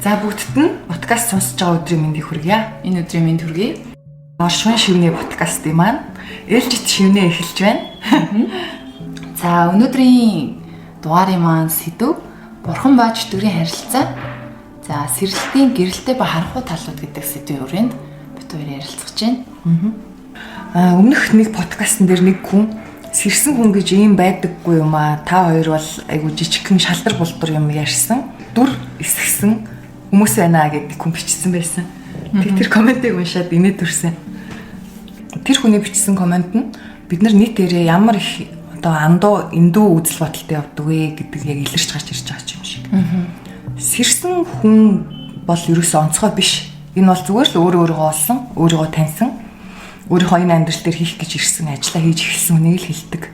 За бүгдд нь подкаст сонсож байгаа өдрийн мэндийг хүргье. Энэ өдрийн мэнд хүргэе. Оршин шивний подкастын маань ээлжит шивнээ эхэлж байна. За өнөөдрийн дугаарын маань сэдв бурхан ба чөтгөрийн харилцаа. За сэрэлтийн гэрэлтэй ба харанхуй талууд гэдэг сэдвийн хүрээнд бид хоёр ярилцах гэж байна. Өмнөх нэг подкастн дээр нэг хүн сэрсэн хүн гэж ийм байдаггүй юм аа. Та хоёр бол айгу жижигхэн шалдар булдур юм ярьсан. Дүр эсгсэн хүмүүс байна гэдэг хүн бичсэн байсан. Тэр комментиг уншаад инээд төрсөн. Тэр хүний бичсэн коммент нь бид нар нийтээрээ ямар их одоо андуу эндүү үзэл бодолтой явдаг вэ гэдэг яг илэрч гарч ирж байгаа юм шиг. Сэрсэн хүн бол ерөөсөө онцгой биш. Энэ бол зүгээр л өөрийгөө олсон, өөрийгөө таньсан, өөрийнхөө энэ амьдрал дээр хийх гэж ирсэн ажлаа хийж эхэлсэн хүнийг л хэлдэг.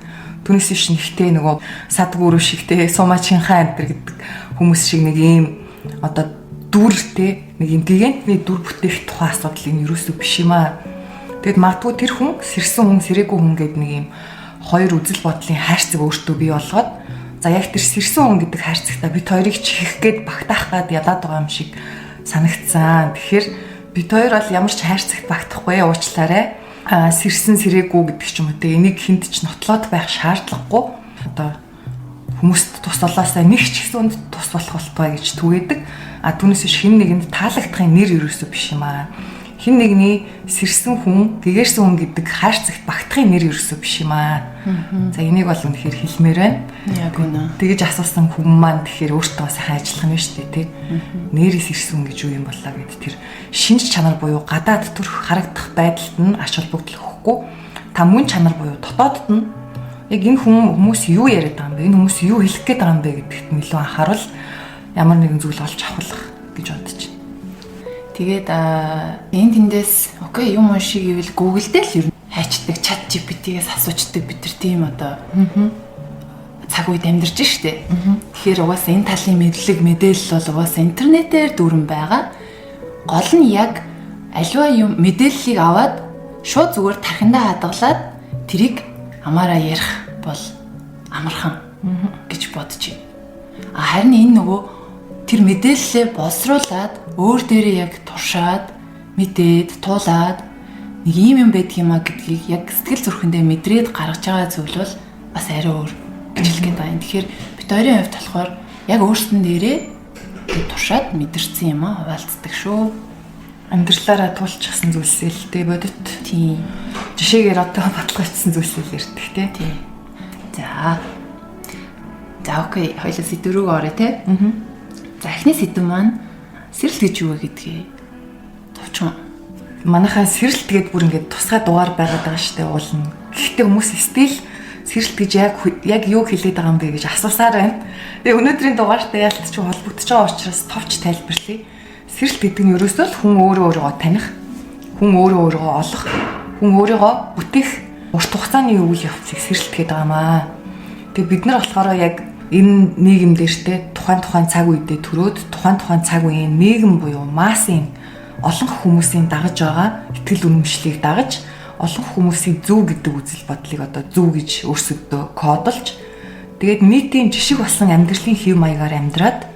Түүнээс биш нэгтэй нөгөө садгүүрүү шигтэй сумачинхаа энэ гэдэг хүмүүс шиг нэг ийм одоо дүртэй нэг юм гигантны дүр бүтээх тухайн асуудал энэ ерөөсөө биш юм аа. Тэгэд магадгүй тэр хүн сэрсэн хүн сэрээгүй хүн гэдэг нэг юм хоёр үзэл бодлын хайрцаг өөртөө бий болгоод за яг тэр сэрсэн хүн гэдэг хайрцагтаа бид хоёрыг чихэх гээд багтаах гад ядаад байгаа юм шиг санагдсан. Тэгэхээр бид хоёр бол ямар ч хайрцагт багтахгүй уучлаарай. Сэрсэн сэрээгүй гэдэг ч юм уу те энийг хинт ч нотлоод байх шаардлагагүй. Одоо хүмүүст тус олоосаа нэг ч ихсэнд тус болох болтугай гэж түгээдэг. Түүнээс биш хэн нэгэнд таалагдахын нэр ерөөсөө биш юм аа. Хэн нэгний сэрсэн хүн, тэгэрсэн хүн гэдэг хайрцагт багтахын нэр ерөөсөө биш юм аа. За энийг бол үнэхээр хэлмээр байна. Яг үнэ. Тэгэж асуусан хүн маань тэгэхээр өөртөө сайхан ажиллах нь шүү дээ, тий. Нэрээс ирсэн хүн гэж юу юм болоо гэд тэр шинж чанар буюу гадаад төрх харагдах байдалд нь ач холбогдол өгөхгүй. Та мөн чанар буюу дотоодд нь яг энэ хүмүүс юу яриад байгаа юм бэ? Энэ хүмүүс юу хэлэх гээд байгаа юм бэ гэдэгт нь илүү анхаарал ямар нэгэн зүйл олж авах гэж бодож байна. Тэгээд энэ тэндээс окей юм шиг ивэл Google дээр л ер нь хайчдаг, чат GPT-гээс асуучдаг бид нар тийм одоо цаг үед амьдарч штэ. Тэгэхээр угаасаа энэ талын мэдээлэл бол угаасаа интернетээр дүүрэн байгаа. Гол нь яг аливаа юм мэдээллийг аваад шууд зүгээр тархиндаа хадгалаад тэрийг амаараа ярих бол амархан гэж бодож байна. Харин энэ нөгөө тэр мэдээллээ боловсруулад өөр дээрээ яг туршаад мэдээд туулаад нэг юм байдаг юм а гэдгийг яг сэтгэл зүрхэндээ мэдрээд гаргаж байгаа зүйл бол бас арай өөр гэж хэлгээд байгаа юм. Тэгэхээр бид хоёрын хувьд болохоор яг өөрсдөн дээрээ туршаад мэдэрсэн юм а хуваалцдаг шүү. Амьдралаараа туулчихсан зүйлсээ л дээ бодит. Тийм. Жишээгээр одоо баталгаажсан зүйлсээ л ярьдаг тий. Тийм. За окей, хоёул сэдв рүү орё те. За эхний сэдв маань сэрэлт гэж юу вэ гэдгийг товчхон. Манайхаа сэрэлт гээд бүр ингээд тусгай дугаар байгаад байгаа штэ уулна. Гэхдээ хүмүүс стил сэрэлт гэж яг юу хэлээд байгаа юм бэ гэж асуусаар байна. Тэгээ өнөөдрийн дугаартай ялтч холбогдож байгаа учраас товч тайлбарлая. Сэрэлт гэдэг нь ерөөсөө л хүн өөрийгөө таних, хүн өөрийгөө олох, хүн өөрийгөө бүтээх урт хугацааны үйл явцыг сэрэлт гэдэг юм аа. Тэгээ бид нар болохоор яг энэ нийгэм дээртэй тухайн цаг үедээ төрөөд тухайн цаг үеийн нийгэм буюу массын олон хүмүүсийн дагаж байгаа итгэл үнэмшлийг дагаж олон хүмүүсийн зөв гэдэг үзэл бодлыг одоо зөв гэж өөрсөдөө кодолж тэгээд нийтийн жишг болсон амьдралын хэв маягаар амьдраад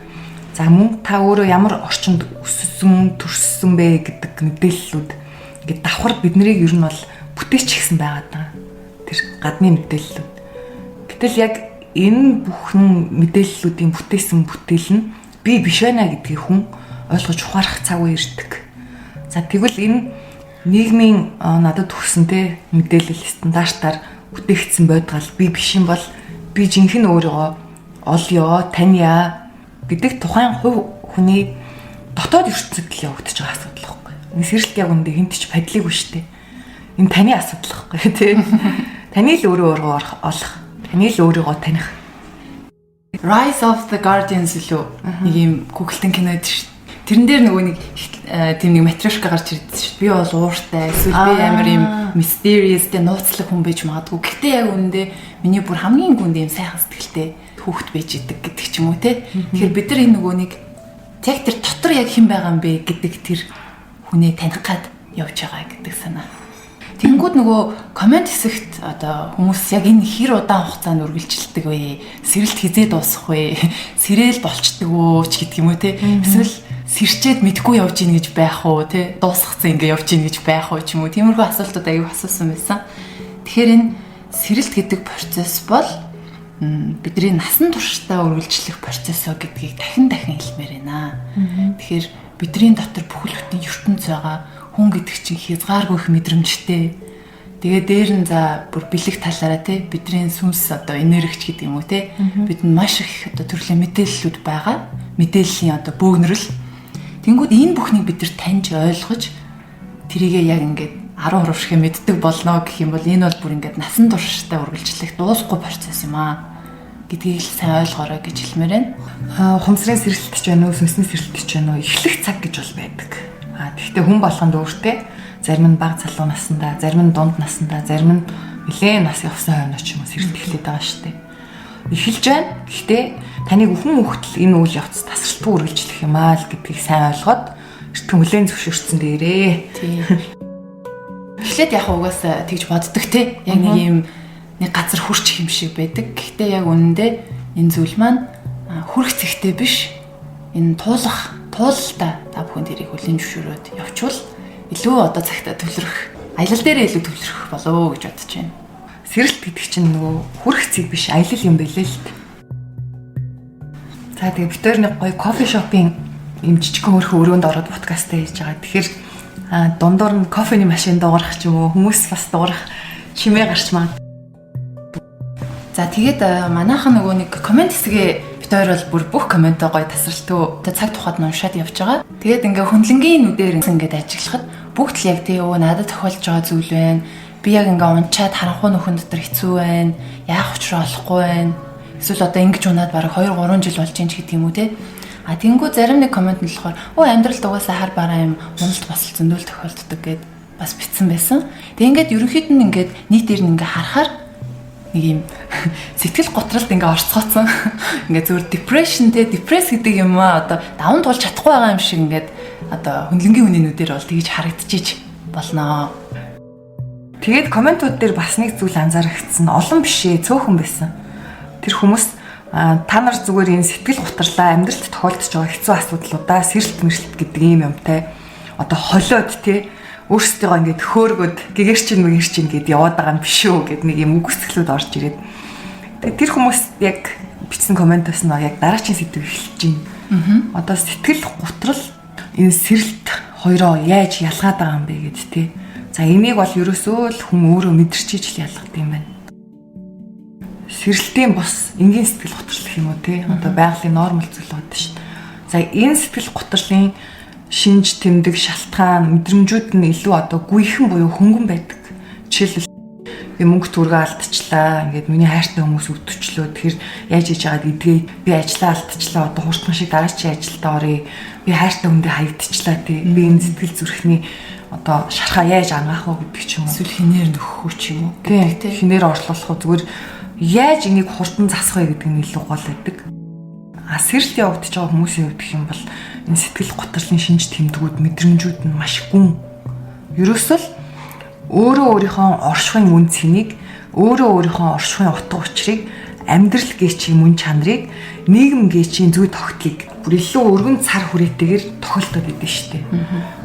за мөн та өөрөө ямар орчинд өссөн төрсөн бэ гэдэг мэдээллүүд ингээд давхар бид нарыг ер нь бол бүтээч гисэн байгаад байгаа. Тэр гадны мэдээллүүд. Гэтэл яг энэ бүхэн мэдээллүүдийн бүтээсэн бүтээл нь би биш байна гэдгийг хүн ойлгож ухаарах цаг үе ирдэг. За тэгвэл энэ нийгмийн надад өгсөнтэй мэдээлэл стандартаар бүтээгдсэн байдгаал би биш юм бол би жинхэнэ өөрийгөө олё, таниа гэдэг тухайн хувь хүний дотоод ертөнцид л явагдаж байгаа асуудал байхгүй. Энэ сэрэлт яг үндэ хинт ч падлыг биш үү? Энэ таны асуудал байхгүй тий. Таны л өөрийгөө олох, таны л өөрийгөө таних. Rise of the Guardians лөө нэг юм Google-ийн кино байдаг шүү. Тэрэн дээр нөгөө нэг тийм нэг матрешка гарч ирдэ шүү. Би бол ууртай, эсвэл би амар юм mysterious тэ нууцлаг хүн байж магадгүй. Гэхдээ яг үүндээ миний бүр хамгийн гүнд юм сайхан сэтгэлтэй хүүхэд байж идэг гэдэг ч юм уу те. Тэгэхээр бид нар энэ нөгөө нэг яг тэр дотор яг хэн байгаа юм бэ гэдэг тэр хүнээ таних гад явж байгаа гэдэг санаа. Тэнгүүд нөгөө комент хэсэгт одоо хүмүүс яг энэ хэр удаан хугацаанд үргэлжилдэг вэ? Сэрэлт хизээ дуусах вэ? Сэрэл болчдөг үү ч гэдэг юм уу те. Эсвэл сэрчээд мэдгүй явж ийн гэж байх уу те дуусгацсан ингээ явж ийн гэж байх уу ч юм уу тиймэрхүү асуултууд аяг асуусан байсан. Тэгэхээр энэ сэрэлт гэдэг процесс бол бидний насан туршдаа үргэлжлэх процессо гэдгийг дахин хэлмээр байна. Тэгэхээр бидний дотор бүхэл бүтэн ертөнц байгаа хүн гэдэг чинь хязгааргүй их мэдрэмжтэй. Тэгээ дээр нь за бүр бэлэг талаараа те бидний сүнс одоо энергич гэдэг юм уу те бидэнд маш их одоо төрлийн мэдээллүүд байгаа. Мэдээллийн одоо бөөгнөрл. Тэнгүүд энэ бүхнийг бид нар таньж ойлгож тэрийгээ яг ингээд 10 урагшиг мэддэг болно гэх юм бол энэ бол бүр ингээд насан туршдаа үргэлжлэх дуусахгүй процесс юм аа гэдгийг л сайн ойлгоорой гэж хэлмээр байна. Хумсрын сэрэлтч байна уу, сүнсний сэрэлтч байна уу эхлэх цаг гэж бол байдаг. Тэгэхдээ хүн болгонд өөртөө зарим нь бага залуу наснда, зарим нь дунд наснда, зарим нь нэлээд нас явсан хойно ч юм уу сэрэлт эхлэдэг байгаа шүү дээ. Эхэлж байна. Гэхдээ таныг хүн хөлтөл энэ үйл явц тасралтгүй үргэлжлэх юм аа л гэдгийг сайн ойлгоод эртхэн хүлээн зөвшөөрсөн дээрээ. Тийм. Эхлээд яг угаасаа тэгж боддог те. Яг нэг газар хүрчих юм шиг байдаг. Гэхдээ яг үнэндээ энэ зүйл маань хүрэх зэгтэй биш. Энэ туулалтаа та бүхэн тэрийг хүлээн зөвшөөрөөд явчвал илүү одоо цагтаа төвлөрөх, аялал дээрээ илүү төвлөрөх болоо гэж бодож байна. Сэрэлт гэдэг чинь нөгөө хүрэх зэг биш, аялал юм байлээ л. За тэгээ битээр нэг гоё кофе шопын юм жижигхэн хөрхөө өрөөнд ороод подкаст хийж байгаа. Тэгэхээр дундуур нь кофений машин дуугарах ч юм уу, хүмүүс бас дуугарах чимээ гарч маа. За тэгээд манайхан нөгөө нэг комент хэсгээ бит хоёр бол бүр бүх комментоо гоё тасралтгүй цаг тухайд нь уншаад явж байгаа. Тэгээд ингээ хүндлэнгийн нүдээр ингээд ажиглахад бүгд л яг тий надад тохиолж байгаа зүйл байна. Би яг ингээ унчаад харанхуй нөхөн дотор хэцүү байна. Яах учраа олохгүй байна. Эсвэл одоо ингэж унаад бараг 2-3 жил болж юм ч гэдэг юм уу те. Тэнгүү зарим нэг коммент нь болохоор амьдралд угаасаа хар бараа юм уналт бас зөндөл тохиолддог гэд бас битсэн байсан. Тэг ингээд ерөнхийд нь ингээд нийтээр нь ингээ харахаар нэг юм сэтгэл готролд ингээ орцгооцсон. Ингээ зөвхөн depression те депресс гэдэг юм аа одоо даван тулж чадахгүй байгаа юм шиг ингээд одоо хүндлэнгийн хүний нүдээр бол тэгж харагдчихэж болноо. Тэгээд комментууд дээр бас нэг зүйл анзаарэгдсэн. Олон бишээ цөөхөн байсан. Тэр хүмүүс та нар зүгээр энэ сэтгэл гутралаа амьдралд тохиолдож байгаа хэцүү асуудлуудаа сэрэлт мэрэлт гэдэг юм юмтай одоо холиод те өөрсдөө ингээд хөөргөд гэгэрчин гэд яваад байгаа юм биш үү гэд нэг юм үгсгэлүүд орж ирээд тэгээд тэр хүмүүс яг бичсэн комментоос нь яг дараагийн сэдв эхэлж байна. Одоо сэтгэл гутрал энэ сэрэлт хоёроо яаж ялгаад байгаа юм бэ гэд те. За энийг бол ерөөсөө л хүн өөрөө мэдэрчиж л ялгадаг юм байна. Сэрэлтийн бус энгийн сэтгэл готрол гэх юм уу те. Одоо байгалийн нормал зүйл байдаг шүү дээ. За энэ сэтгэл готрлын шинж тэмдэг шалтгаан мэдрэмжүүд нь илүү одоо гүйхэн буюу хөнгөн байдаг. Жишээлбэл би мөнгө төргөө алдчихлаа. Ингээд миний хайртай хүмүүс өвдчихлөө. Тэгэхээр яаж хийж байгаад эдгээ би ажиллаа алдчихлаа. Одоо хурцхан шиг дараачийн ажилдаа оръё. Би хайртай хүндээ хаягдчихлаа тий. Би энэ сэтгэл зүрхний одоо шархаа яаж ангаах вэ гэдэг ч юм уу. Эсвэл хинээр нөхөх үү ч юм уу. Тий. Хинээр оршлуулах уу зүгээр яаж энийг хурдан засах вэ гэдэг нь илүү гол байдаг. Сэрэлт явагдаж байгаа хүмүүсийн хувьд гэх юм бол энэ сэтгэл готрлын шинж тэмдгүүд мэдрэмжүүд нь маш гүн. Ерөөсөө л өөрөө өөрийнхөө оршихуйн үн цэнийг, өөрөө өөрийнхөө оршихуйн утга учирыг, амьдрал гээчийн мөн чанарыг, нийгэм гээчийн зүй тогтолыг бүр илүү өргөн цар хүрээтэйгээр тохиолдоод идэв штэ.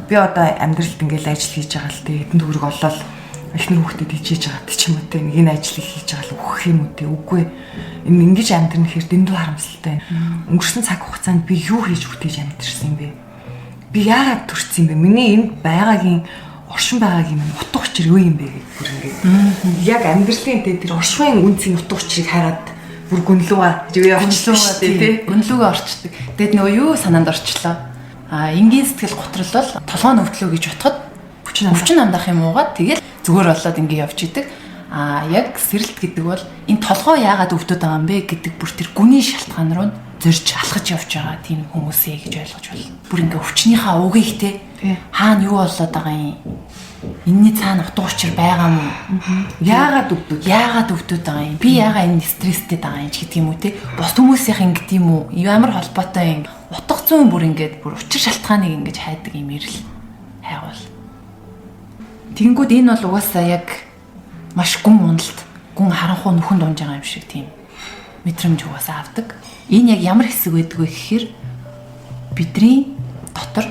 Би одоо амьдралд ингээл ажил хийж байгаа л тэ хэдэн төгрөг олоод эхнэр хүүхдэд хичээж байгаа ч юм уу те нэг энэ ажлыг хийж байгаа л өгөх юм уу те үгүй энэ ингэж амьдрах хэрэг дэндүү харамсалтай өнгөрсөн цаг хугацаанд би юу хийж бүтээж амьдрсан юм бэ би яагаад төрсөн юм бэ миний энд байгаагийн оршин байгаагийн утга учир юу юм бэ гэх бүр ингээд яг амьдралын тэр оршихуйн үнцийн утга учирыг хараад бүр гүнлүүгээ юу явчихлаа те гүнлүүгээ орчдөг. Тэгэд нөгөө юу санаанд орчлоо. Энгийн сэтгэл готрол бол толгой нөвдлөө гэж утгад хүчин амдах юм уугаад тэгэл зүгээр болоод ингэ явж идэг. Яг сэрэлт гэдэг бол энэ толгой яагаад өвдөд байгаа юм бэ гэдэг бүр тэр гүний шалтгаан руу зорж алхаж явж байгаа тийм хүмүүсээ гэж ойлгож байна. Бүр ингээ өвчнийхээ угийг те хаана юу болоод байгаа юм? Энэний цаана утга учир байгаа юм уу? Яагаад өвдөд байгаа юм? Би яагаад энэ стресстэй байгаа юм ч гэдэг юм уу те? Бос хүмүүсийнх ингэдэг юм уу? Ямар холбоотой юм? Утга зүйн бүр ингээд бүр учир шалтгааныг ингэж хайдаг юм ирэл хайгуул. Тэнгүүд энэ бол угаасаа яг маш гүн уналт, гүн харанхуй нөхөн дунж байгаа юм шиг тийм мэдрэмж угаасаа авдаг. Энэ яг ямар хэсэг байдаг вэ гэхээр бидний дотор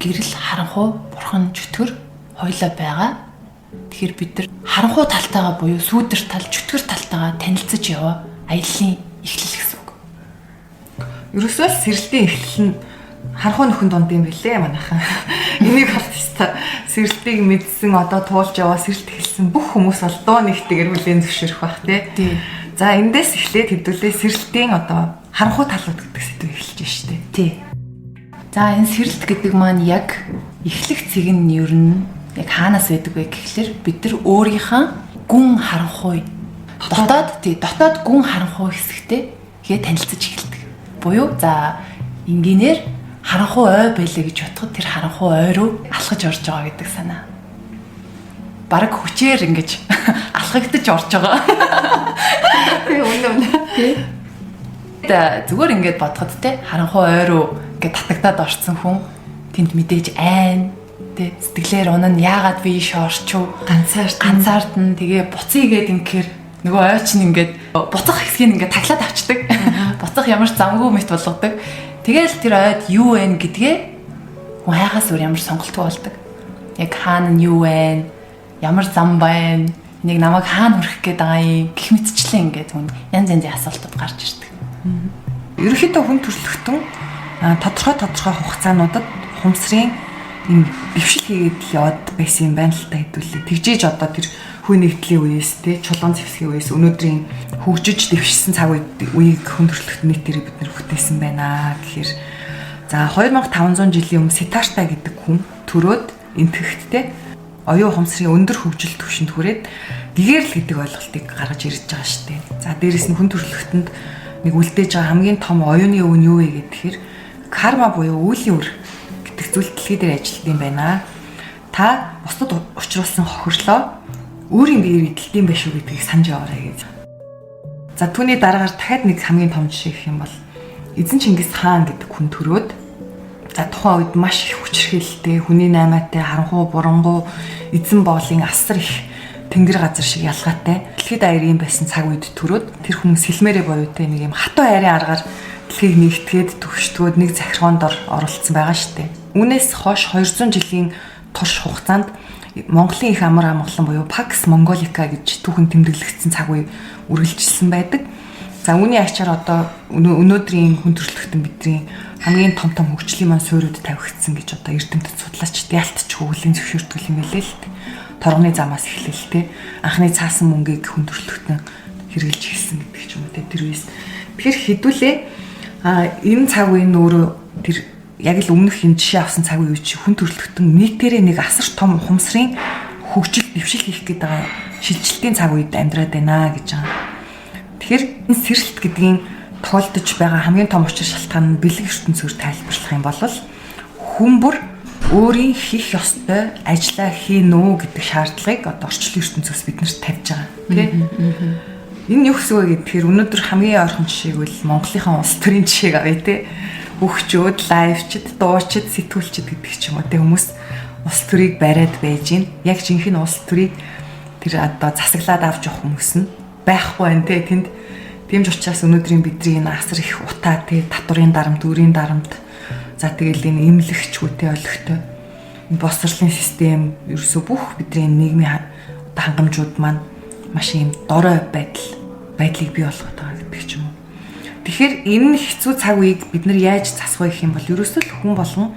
гэрэл, харанхуй, бурхан, чөтгөр хоёлоо байгаа. Тэгэхээр бид нар харанхуй талтайгаа буюу сүүдэр тал, чөтгөр талтайгаа танилцж яваа аяллаа эхлэл гэсэн үг. Ерөөсөө л сэрэлтийн эхлэл нь харанхуй нөхөн дунд юм билээ манайхан. Энийг халтста сэрэлтийг мэдсэн одоо туулж яваа сэрэлт эхэлсэн бүх хүмүүс бол доо нэгтэйгээр хүлээн зөвшөөрөх бах тий. За эндээс эхлээд хэдүүлээ сэрэлтийн одоо харанхуй талууд гэдэг сэдв эхэлж штэ. Тий. За энэ сэрэлт гэдэг маань яг эхлэх цэг нь ер нь яг хаанаас байдаг вэ гэхэлэр бид нар өөрийнхөө гүн харанхуй дотоод гүн харанхуй хэсэгтэй хээ танилцж эхэлдэг. Буюу за энгийнээр харанхуй ой байлаа гэж бодоход тэр харанхуй ой руу алхаж орж байгаа гэдэг санаа. Бараг хүчээр ингэж алхагдаж орж байгаа. Үнэн. Зүгээр ингэж бодоход те харанхуй ой руу ингээд татагдаад орсон хүн тэнд мэдээж айн те сэтгэлээр унаа яагаад би шоорчуу ганцаард нь тэгээ буцыгээд ингээр нөгөө ойч нь ингээд буцах хэсгийг ингээд таглаад авчдаг. Буцах ямар ч замгүй мэт болгодог. Тэгэл тэр ойд юу вэ гэдгээ хүн хайхаас өөр ямар сонголтгүй болдог. Яг хаана нь юу вэ? Ямар зам байна? Нэг намайг хаана хүрэх гээд байгаа юм гэх мэтчлээ ингээд хүн янз янзын асуултууд гарч ирдэг. Ерөнхийдөө хүн төрөлхтөн тодорхой хугацаануудад хумсрын юм бэвшил хийгээд яваад байсан юм байна л та хэдүүлээ. Тэгжээж одоо тэр хүн нэгдлийн үеэс те чулуун зэвсгийн үеэс өнөөдрийн хөгжиж дэвшсэн цаг үеийг хүн төрөлхтөн нийтээр бид нэр бүтээсэн байна гэхээр за 2500 жилийн өмнө Ситарта гэдэг хүн төрөөд энтгэхтээ оюун ухамсарын өндөр хөгжил түвшинд хүрээд гэгэрл гэдэг ойлголтыг гаргаж ирж байгаа шүү дээ. За дээрэс нь хүн төрөлхтөнд нэг үлдээж байгаа хамгийн том оюуны өвн юу вэ гэхээр карма буюу үеийн үр гэдэг зүйл дэлхий дээр ажилтдаг юм байна. Та бусдад учруулсан хохирлоо өөрийн биеэр идэлтийн байх шүү гэдгийг санаж яваарай гэж. За түүний дараагаар дахиад нэг хамгийн том жишээ гэх юм бол Эзэн Чингис хаан гэдэг хүн төрөөд за тухайн үед маш их хүчирхийлэлтэй хүний наймаатай харанхуй бурангуй эзэн боолын асар их тэнгэр газар шиг ялгаатай дэлхийд аярын байсан цаг үед төрөөд тэр хүн сэлмээрээ боюутай нэг юм хатуу айрын аргаар дэлхийг нэгтгээд төгшдгөөд нэг захиргаанд оролцсон байгаа штеп. Үүнээс хойш 200 жилийн турш хугацаанд Монголын их амар амгалан буюу Pax Mongolica гэж түүхэн тэмдэглэгдсэн цаг үе үргэлжилсэн байдаг. За үүний ачаар одоо өнөөдрийн хүн төрөлхтөн бидний хамгийн том хөгжлийн маань суурьуд тавигдсан гэж одоо эрдэмтэд судлаачид ялтч хөглөлийн зөвшөөрдөг юм билээ л дээ. Торгоны замаас эхлэлтэй анхны цаасан мөнгийг хүн төрөлхтөн хэрэгжилж хэлсэн гэдэг ч юм уу те тэр үеэс. Тэгэхээр хэдүүлээ энэ цаг үеийн өөрөө тэр яг л өмнөх энэ жишээ авсан цаг үе чи хүн төрөлхтөн нийтээрээ нэг асар том ухамсарын хөгжил дэвшил хийх гэдэг байгаа шилжилтийн цаг үед амьдраад байна гэж байгаа. Тэгэхээр энэ сэрэлт гэдгийн тохиолдож байгаа хамгийн том учир шалтгаан нь бэлэг ертөнцөөр тайлбарлах юм бол хүн бүр өөрийн хийх ёстой ажлаа хийнэ үү гэдэг шаардлагыг одоо орчлон ертөнцөөс биднэрт тавьж байгаа. Тийм. Энэ юу гэсэн үг гэхээр өнөөдөр хамгийн ойрхон жишээг бол Монголынхаа улс төрийн жишээг авъя те. Хөгчүүд, лайвчид, дуучид, сэтгүүлчид гэдэг ч юм уу те хүмүүс улс төрийг бариад байж гин. Яг жинхэнэ улс төрийг тэр одоо засаглаад авч явах хүмүүс нь байхгүй байна те тэнд. Тийм ч учраас өнөөдрийн бидний энэ асар их утаа те татварын дарамт, өрийн дарамт за тэгэл энэ эмнэлэгч үтэй олигтой энэ босрлын систем ерөөсөө бүх бидний нийгмийн хангамжууд маань маш юм дорой байдлыг бий болгоод байгаа гэдэг ч юм уу. Тэгэхээр энэ хэцүү цаг үеийг бид нар яаж засах вэ гэх юм бол ерөөсөө л хүн болгон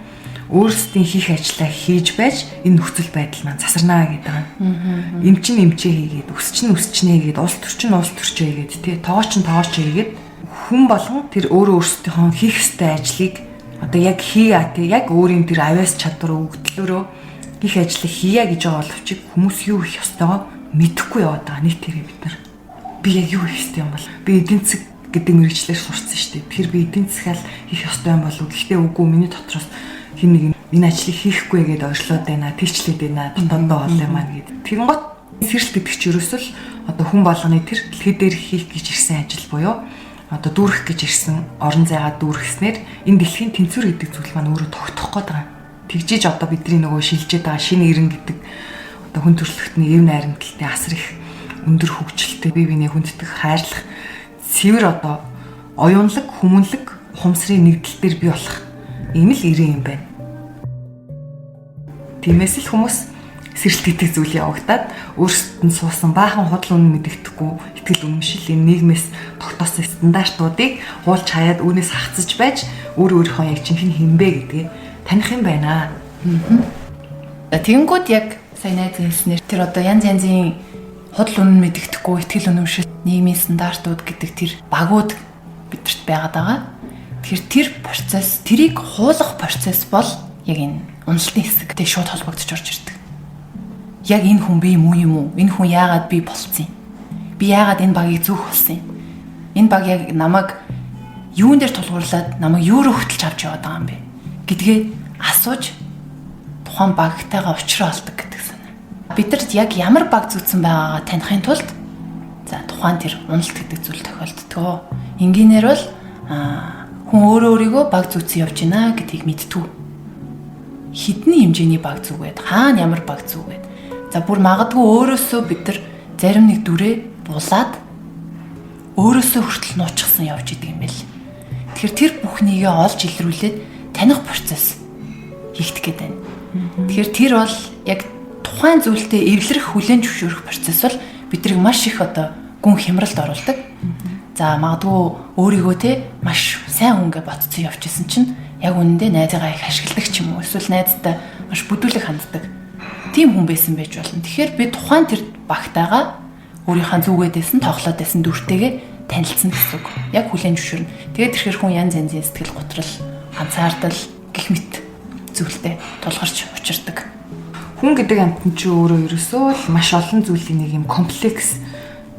өөрсдийн хийх ажлаа хийж байж энэ нөхцөл байдал маань засарнаа гэдэг байгаа. Эм чин эмчээ хийгээд, өс чин өсчнээ хийгээд, улс төрчин улс төрчөө хийгээд, тий тоогооч хийгээд хүн болгон тэр өөрсдийнхөө хийх ёстой ажлыг одоо яг хийя тий яг өөрийн тэр авиас чадвар өгдлөөрөө хийх ажлыг хийя гэж байгаа боловч хүмүүс юу хийх ёстойгоо мэдэхгүй яваад байгаа нийтээрээ бид нар. Би яг юу хийх ёстой юм бол би эдийн засаг гэдэг мэргэжлэр сурсан шүү дээ. Тэгэхээр би эдийн засгаал хийх ёстой юм болов. Гэхдээ үгүй миний дотроос хин нэг энэ ажлыг хийхгүй гэдээ оршлоод байна, тийчлээд байна, дотоодоо хоолой маань гэд. Тэгэн гот сэрэлт гэдэг чи ерөөсөл одоо хүн болгоны тэр дэлхий дээр хийх гэж ирсэн ажил буюу одоо дүүрэх гэж ирсэн орон зайгаа дүүргэснээр энэ дэлхийн тэнцвэр гэдэг зүйл маань өөрөө тогтох гээд байгаа. Тэгжиж одоо бидний нөгөө шилжээд байгаа шинэ ирэн гэдэг одоо хүн төрөлхтний эв найрамдалтай асар их өндөр хөгжилтэй бие биенээ хүндэтгэх хайрлах цэвэр одоо оюунлаг, хүмүүнлэг, ухамсарын нэгдэл дээр бий болох ийм л ирэн юм байна. Тиймээс л хүмүүс сэрэлт гэдэг зүйл явагдаад өөрсдөд нь суусан баахан худал үнэн мэдэгдэхгүй итгэл үнэмшил энэ нийгмээс тогтоосон стандартуудыг гуулж хаяад үүнээс хагацж байж өөрийнхөө яг жинхэнэ хинбэ гэдгийг таних юм байна. Тэгэнгүүт яг сайн найз хэлснээр тэр одоо янз янзын худал үнэн мэдэгдэхгүй итгэл үнэмшил нийгмийн стандартууд гэдэг тэр багууд бидэрт байгаад байгаа. Тэгэхээр тэр процесс, тэрийг хуулах процесс бол яг энэ уналтын хэсэгтэй шууд холбогдож орж ирдэг. Яг энэ хүн би юм уу? Энэ хүн яагаад би болцсон юм? Би яагаад энэ багийг зүүх болсон юм? Энэ баг яг намайг юун дээр тулгуурлаад намайг юу руу хөтлж авч яваад байгаа юм бэ? Гэдгээ асууж тухайн багтайгаа уулзраа олдог гэдэг санаа. Бидэрт яг ямар баг зүүсэн байгаагаа таних тулд за тухайн тэр уналт гэдэг зүйл тохиолддог. Энгийнээр бол хүн өөрийгөө баг зүүсэн явж байна гэдгийг мэдтгүү. Хідний хэмжээний баг зүгээд хаана ямар баг зүгээд за бүр магадгүй өөрөөсөө бид нар зарим нэг дүрээ булаад өөрөөсөө хүртэл нуучсан явж идэг юм байл. Тэгэхээр тэр бүхнийгээ олж илрүүлээд таних процесс хийгдэх гээд байна. Тэгэхээр тэр бол яг тухайн зүйлтэй эвлэрэх хүлээн зөвшөөрөх процесс бол бидрийг маш их одоо гүн хямралд оруулдаг. За магадгүй өөрийгөө те маш сайн үнгээ ботцсон явчихсан чинь яг үнэндээ найзаагаа их ашигладаг ч юм уу эсвэл найзтай маш бүдүүлэг ханддаг. Тийм хүн байсан байж болно. Тэгэхээр би тухайн тэр багтайгаа өөрийнхөө зүгээдсэн, тоглоод байсан дүртэйгээ танилцсан гэсэн үг. Яг хүлээн зөвшөөрнө. Тэгээд тэрхэр хүн янз янзын сэтгэл готрол, ганцаардал гэх мэт зүйлтэй тулгарч учирдаг. Хүн гэдэг амьтан чи өөрөө ерөөсөө л маш олон зүйлийн нэг юм комплекс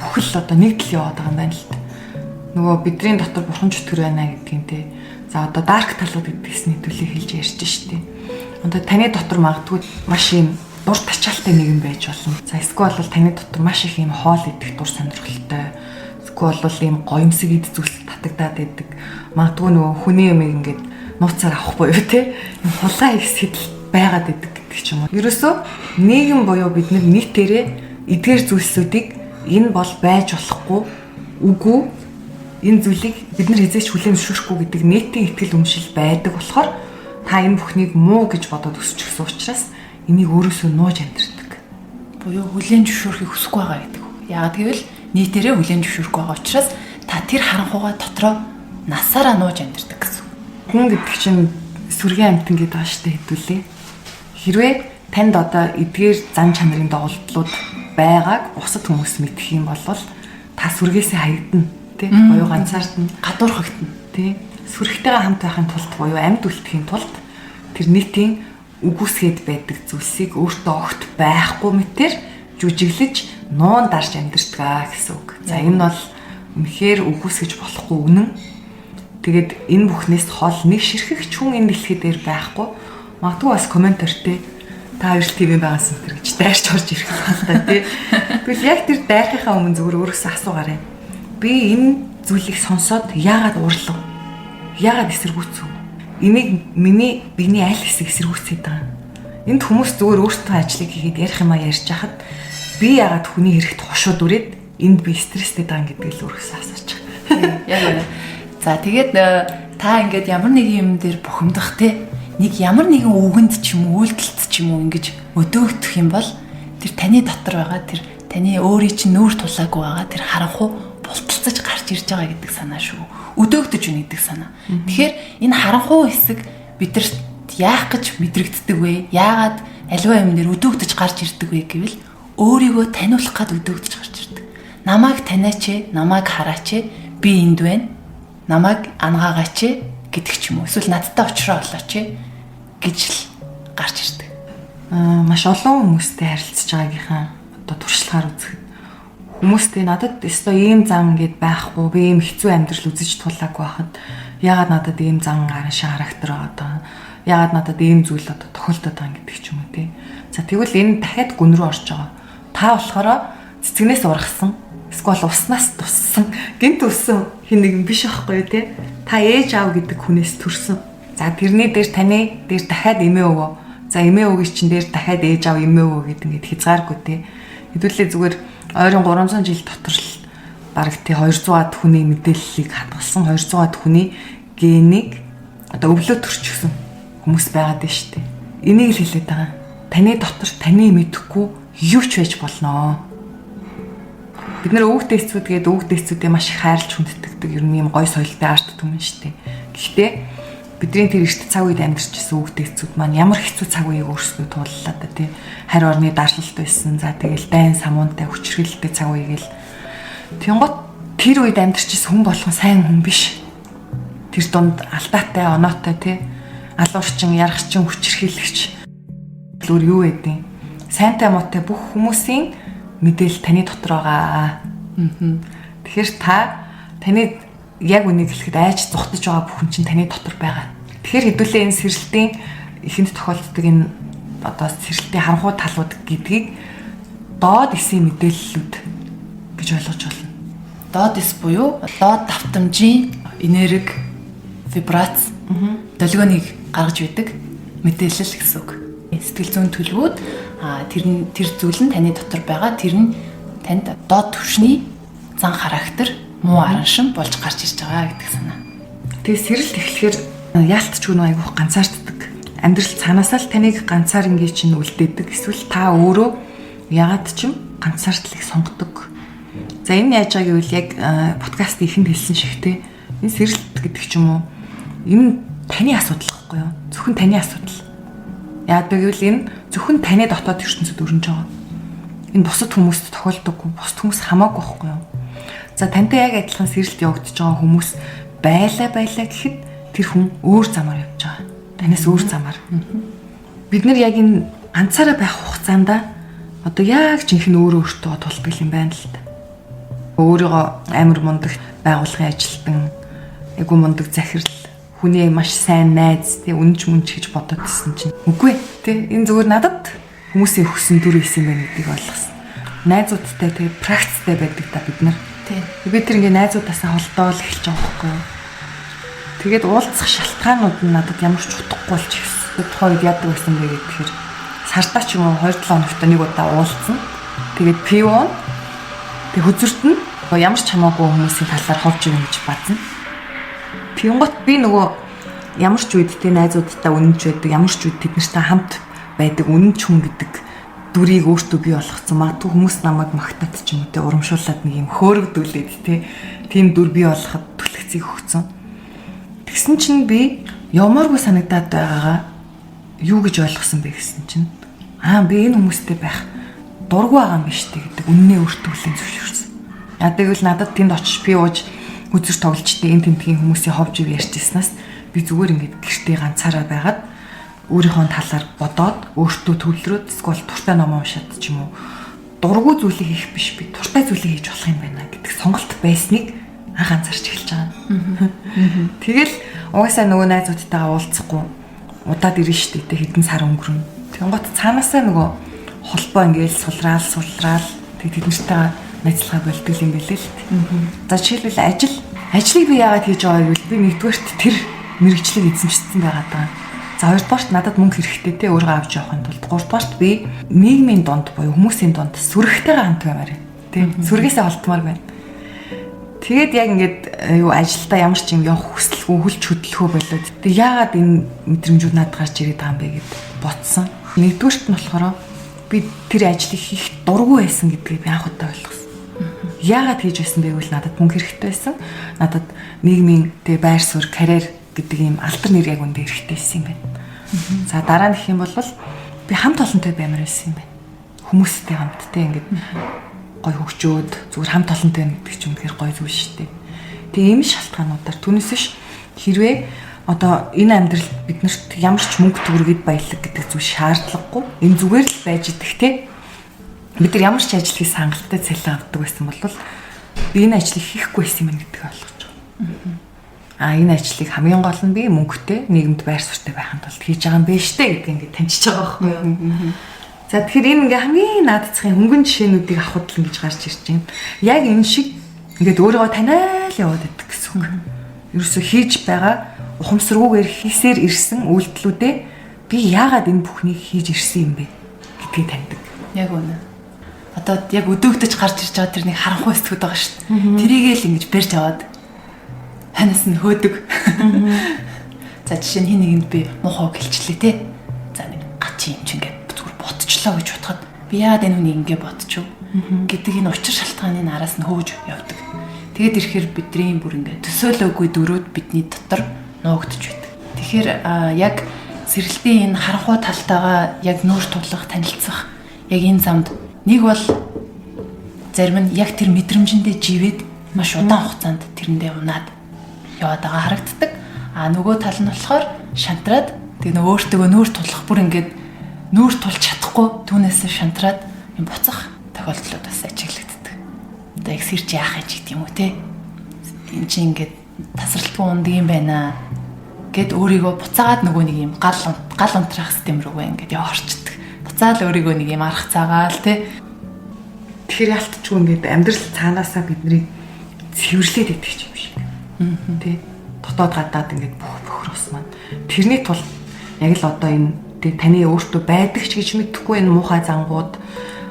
бүхэл одоо нэг тал яваад байгаа юм байна л та. Нөгөө бидний дотор бурхан чөтгөр байна гэдгийг те. За одоо дарк талууд гэдгээс нийтүүлээ хэлж ярьж штеп. Одоо таны дотор магадгүй маш юм дур тачаалтай нэгэн байж болно. За эсвэл бол таны дотор маш их юм хоол идэх дур сонирхолтой. Эсвэл бол юм гоёмсог ид зүйлс татагдаад байдаг. Магадгүй нөгөө хүний юм ингээд нууцаар авах буюу те. Юм хулгай их сэтэл байгаад байдаг гэдэг ч юм уу. Ерөөсөө нийгэм буюу бид нар нийтээрээ эдгээр зүйлсүүдийг энэ бол байж болохгүй үгүй энэ зүйлийг бид нар хизээч хүлээн зөвшөөрөхгүй гэдэг нийтийн итгэл үнэмшил байдаг болохоор та энэ бүхнийг муу гэж бодоод өсчихсөн учраас энийг өөрөөсөө нууж амьдэрдэг. Буюу хүлээн зөвшөөрөхийг хүсэхгүй байгаа гэдэг. Яагаад гэвэл нийтээрээ хүлээн зөвшөөрөхгүй байгаа учраас та тэр харанхуйгаа дотроо насаараа нууж амьдэрдэг гэсэн. Хүн гэдэг чинь сүргийн амьтан гэдэг байгаа штэ хэдүүлээ. Хэрвээ танд одоо эдгээр зан чанарын доголдлууд байгааг бусад хүмүүс мэдэх юм бол та сүргээсээ хаягдана тий буюу ганцаардна гадуурхагдана тий сүрэгтэйгээ хамт байхын тулд буюу амьд үлдэхийн тулд тэр нийтийн үгүйсгээд байдаг зүйлсийг өөртөө огт байхгүй мэтэр жүжиглэж нуун дарж амьдэрдэг гэсэн үг. За энэ бол үнэхээр үгүйсгэж болохгүй үнэн. Тэгээд энэ бүхнээс хол нэг ширхэгч хүн энэ дэлхий дээр байхгүй. Магадгүй бас комментартэй та хоёр л ТV байгаас энэ гэж дайрч орж ирэх хэрэгтэй тий. Тэгвэл яг тэр дайрахынхаа өмнө зүгээр өөрөөсөө асуугаарай. Би энэ зүйлийг сонсоод яагаад уурлав? Яагаад эсэргүүцв? Энийг миний биений аль хэсэг эсэргүүцээд байгаа. Энд хүмүүс зүгээр өөртөө ажлыг хийгээд ярих юмаа ярьж хахад би яагаад хүний хэрэгт хошууд үрээд энд би стресстэй байгаа гэдгийг л өөрөөсөө асууж байгаа. Яг үнэ. За тэгээд та ингээд ямар нэг юм дээр бухимдах те нэг ямар нэгэн үгэнд ч юм уу үйлдэлт ч юм уу ингэж өдөөгдөх юм бол тэр таны дотор байгаа тэр таны өөрийн чинь нүүр тулаагүй байгаа тэр харанхуй булталцаж гарч ирж байгаа гэдэг санаа шүү. Өдөөгдөж үнэ гэдэг санаа. Тэгэхээр энэ харанхуй хэсэг бидэрт яах гэж мэдрэгддэг вэ? Яагаад аливаа юм дээр өдөөгдөж гарч ирдэг вэ гэвэл өөрийгөө таниулах гад өдөөгдөж гарч ирдэг. Намайг таниач, намайг хараач, би энд байна. Намайг ангаагаач гэдэг ч юм уу. Эсвэл надтай уулзраа болооч гэж л гарч ирдэг. Маш олон хүмүүстэй харилцаж байгаагийнхаа одоо туршлагаар үзэхэд хүмүүстэй надад өстой ийм зан гэд байхгүй би ийм хэцүү амьдрал үзэж тулаагүй байхад яагаад надад ийм зан гаран характер байгаа яагаад надад ийм зүйл одоо тохиолдоод байгаа гэдэг ч юм уу тий. За тэгвэл энэ дахиад гүн рүү орж байгаа. Та болохоор цэцгнээс ургасан эсвэл уснаас туссан гинт өссөн хин нэгэн биш байхгүй тий. Та ээж аав гэдэг хүнээс төрсөн. За тэрний дээр таны дээр дахиад эмээ өвөө. За эмээ өвгий чинь дээр дахиад ээж аав эмээ өвөө гэдэг ингээд хязгааргүй тий. Хэдүүлээ зүгээр ойрон 300 жил дотор л бараг тий 200-аад хүний мэдээллийг хадгалсан 200-аад хүний генийг одоо өвлөө төрчихсөн хүмүүс байгаад байна шүү дээ. Энийг л хэлээд байгаа. таны дотор таны мэдэхгүй юу ч байж болно. Бид нэр өвөг дэсцүүд гээд өвөг дэсцүүдээ маш их хайрлж хүндэтгдэг ер нь юм гой соёлтой арт түмэн шүү дээ. Гэхдээ бидний тэр эрт цаг үед амьдарчсэн өвөг дэсцүүд маань ямар хэцүү цаг үеийг өөрсдөө тууллаа да тий. Харь орны даршилт байсан. За тэгэл дайн самуунтай хүчрхийлэлтэй цаг үеийг л тэнгот тэр үед амьдарчсэн хүн болгон сайн хүн биш. Тэр дунд алдаатай, оноотой тий. Алуурчин, ярахчин, хүчрхийлэгч өөр юу байдیں۔ Сайнтай муутай бүх хүмүүсийн мэдээлэл таны дотор байгаа. Тэгэхээр таны яг үнийг хэлэхэд айж зүхтэж байгаа бүхэн чинь таны дотор байгаа. Тэгэхээр хэдүүлээ энэ сэрэлтийн ихэнд тохиолддог энэ одоо сэрэлтийн харанхуй талууд гэдгийг доод эсийн мэдээллүүд гэж ойлгож байна. Доод эс буюу доод давтамжийн энерги, вибрац, долгионыг гаргаж байдаг мэдээлэл гэсэн үг. Сэтгэл зүйн төлөвүүд тэр зүйл нь таны дотор байгаа. Тэр нь танд доод түвшний зан характер, муу араншин болж гарч ирж байгаа гэдэг санаа. Тэгээ сэрэлт эхлэхээр яалтчгүй нэг айгүйх ганцаарддаг. Амьдрал цаанаасаа л таныг ганцаар ингээ чинь үлдээдэг. Эсвэл та өөрөө ягаад ч юм ганцаардлыг сонгодог. За энэ яаж байгааг гэвэл яг подкаст ихэнд хэлсэн шигтэй энэ сэрэлт гэдэг ч юм уу энэ таны асуудал гэхгүй юу? Зөвхөн таны асуудал. Яагаад гэвэл энэ зөвхөн таны дотоод ертөнцид өрнөж байгаа. Энэ бусад хүмүүст тохиолдоггүй, бусад хүмүүс хамаагүй байхгүй юу? За тантай яг адилхан сэрэлт явагдаж байгаа хүмүүс байлаа гэхэд тэр хүн өөр замаар явж байгаа. Танаас өөр замаар. Бид нар яг энэ ганцаараа байх хугацаанд одоо яг жинхэнэ өөртөө тулдаг юм байна л да. Өөрийгөө амар мундаг байгуулгын ажилтан, айгу мундаг захирал, хүний маш сайн найз, тий үнж гэж бодоод ирсэн чинь үгүй тий энэ зүгээр надад хүмүүсийн өгсөн дүр исэн байна гэдгийг ойлгосон. Найзуудтай тий практиктэй байдаг та бид нар. Тий. Бид тэр ингээ найзуудаасаа холдоол эхэлж байгаа байхгүй юу? Тэгээд уулзах шалтгаанууд нь надад ямар ч утгагүй болж ирсэн. Тухайд яадаг байсан бэ гэхээр сартаа ч юм уу 2-7 хоногт нэг удаа уулзсан. Тэгээд пивон тэг хөзөрт нь ямар ч хамаагүй хүмүүсийн талаар ховж өгнө гэж бадна. Тэнгот би нөгөө ямар ч үедтэй найзуудтай үнэнч байдаг, ямар ч үед тэднэртэй хамт байдаг үнэнч хүн гэдэг дүрийг өөртөө бий болгоцсон. Магадгүй хүмүүс намайг магтаад ч юм уу те урамшуулад нэг юм хөөрөгдүүлээд те тийм дүр бий болгоход түлхцгийг өгцөн. Тэгсэн чинь би ямааргүй санагдаад байгаагаа юу гэж ойлгосон бэ гэсэн чинь би энэ хүмүүстэй байх дургүй байгаа юм биш үү гэдэг үннээ өөртөө хүлээн зөвшөөрсөн. Яа тэгвэл надад тэнд очиж би ууж үзэж тоглолчтой энэ тэмдгийн хүмүүсийн ховж ив ярьчихснаас би зүгээр ингээд гэртээ ганцаараа байгаад өөрийнхөө талаар бодоод өөртөө төвлөрөөд эсвэл туртай ном уншаад ч юм уу дургүй зүйлийг хийх биш би туртай зүйлийг хийж болох юм байна гэдэг сонголт байсныг анхаарч эхэлж байгаа. Тэгэл угаасаа нөгөө найзуудтайгаа уулзахгүй удаад ирнэ шүү дээ хэдэн сар өнгөрнө. Тэнгот цаанаасаа нөгөө холбоо ингээл сулраал тэг тэднэртэйгээ найзлага болдог юм билээ л. За жишээлбэл ажлыг би яагаад хийж байгааг гэвэл би нэгдүгээрт тэр мэрэгчлийг эзэмшсэн байгаа даа. За хоёрдугаарт надад мөнгө хэрэгтэй те өөрөө авч явахын тулд. Гуравдугаарт би нийгмийн донд буюу хүмүүсийн донд сүрэгтэйгээ хамт баймаар те сүргээсээ холтмоор байна. Тэгээд яг ингээд юу ажилдаа ямар ч юм явах хүсэлгүй хүлч хөдөлгөө болоод тэг яагаад энэ мэдрэмжүүд надад гарч ирээд байгаа юм бэ гэд бодсон. Нэгдүгээрт нь болохоор би тэр ажлыг хийх дургүй байсан гэдгийг би анх удаа ойлгосон. Яагаад хийж байсан бэ гэвэл надад мөнгө хэрэгтэй байсан. Надад нийгмийн тэг байр суурь, карьер гэдэг ийм алдар нэр яг үндэ хэрэгтэй байсан юм байна. За дараа нь гэх юм бол би хамт олонтой баймаар байсан юм байна. Хүмүүстэй хамт тэг ингээд гой хөгчөөд зүгээр хамт олонтой гэдэг ч юм тэгэхээр гой зүйл шүү дээ. Тэгээ ийм шалтгаануудаар түүнээс биш хэрвээ одоо энэ амьдрал биднэрт ямар ч мөнгө төгрөгэд баялаг гэдэг зүйл шаардлагагүй. Энэ зүгээр л байж идэх те. Бид нар ямар ч ажил хийх хангалттай цалин авдаг байсан бол би энэ ажлыг хийхгүй байсан юм гэдгийг ойлгож байгаа. Энэ ажлыг хамгийн гол нь би мөнгөтэй нийгэмд байр суурьтай байхын тулд хийж байгаа юм байна штэ гэдэг ингээд таньчихж байгаа байхгүй юу. За тэгэхээр энэ ингээ хамгийн наадцхийн хөнгөн жишээнүүдийг авахд л ингэж гарч ирж байна. Яг энэ шиг ингээд өөрийгөө таниал яваад идэх гэсэн үг. Ерөөсө хийж байгаа ухамсаргүйгээр хийсээр ирсэн үйлдэлүүдээ би яагаад энэ бүхнийг хийж ирсэн юм бэ гэдгийг таньдаг. Яг үнэ. Одоо яг өдөөгдөж гарч ирж байгаа тэр нэг харанхуй эсгүүд байгаа шүү дээ. Тэрийгээ л ингэж барьж аваад ханаас нь хөөдөг. За жишээ нь хин нэгэнд би муухай хэлчлээ те. За нэг гачин юм чи ингээд зүгээр болчлоо гэж бодоход би яагаад энэ хүнийг ингэ бодчих вэ гэдэг энэ учир шалтгааны араас нь хөөж явдаг. Тэгээд ирэхээр бидний бүр ингэ төсөөлөөгүй дөрүүд бидний дотор нуугдж байдаг. Тэгэхээр яг сэргэлтийн энэ харанхуй талтайгаа яг нүүр тулах, танилцах яг энэ замд нэг бол зарим нь яг тэр мэдрэмжэндээ живээд маш удаан хугацаанд тэрэндээ унаад яваад байгаа харагддаг. Нөгөө тал нь болохоор шантраад тэгээ өөртөө нүүр тулах бүр ингээд нүүр тулж чадахгүй түүнээс шантраад юм буцах тохиолдлууд бас ажиглагддаг. Одоо яг сэрч яах юм ч гэдэг юм уу те. Энд чинь ингээд тасралтгүй ундаг юм байна гэд өөрийгөө буцаагаад нөгөө нэг юм гал унтрах систем рүүгээ ингээд яваарчдаг. Буцаал өөрийгөө нэг юм арах цагаал те. Тэгэхээр ялтчгүй ингээд амьдрал цаанаасаа биднийг цэвэрлээд идэх юм шиг. Тэ дотоод гадаад ингээд бүх ус маань тэрний тул яг л одоо энэ таны өөртөө байдаг ч гэж мэдэхгүй энэ муухай зангууд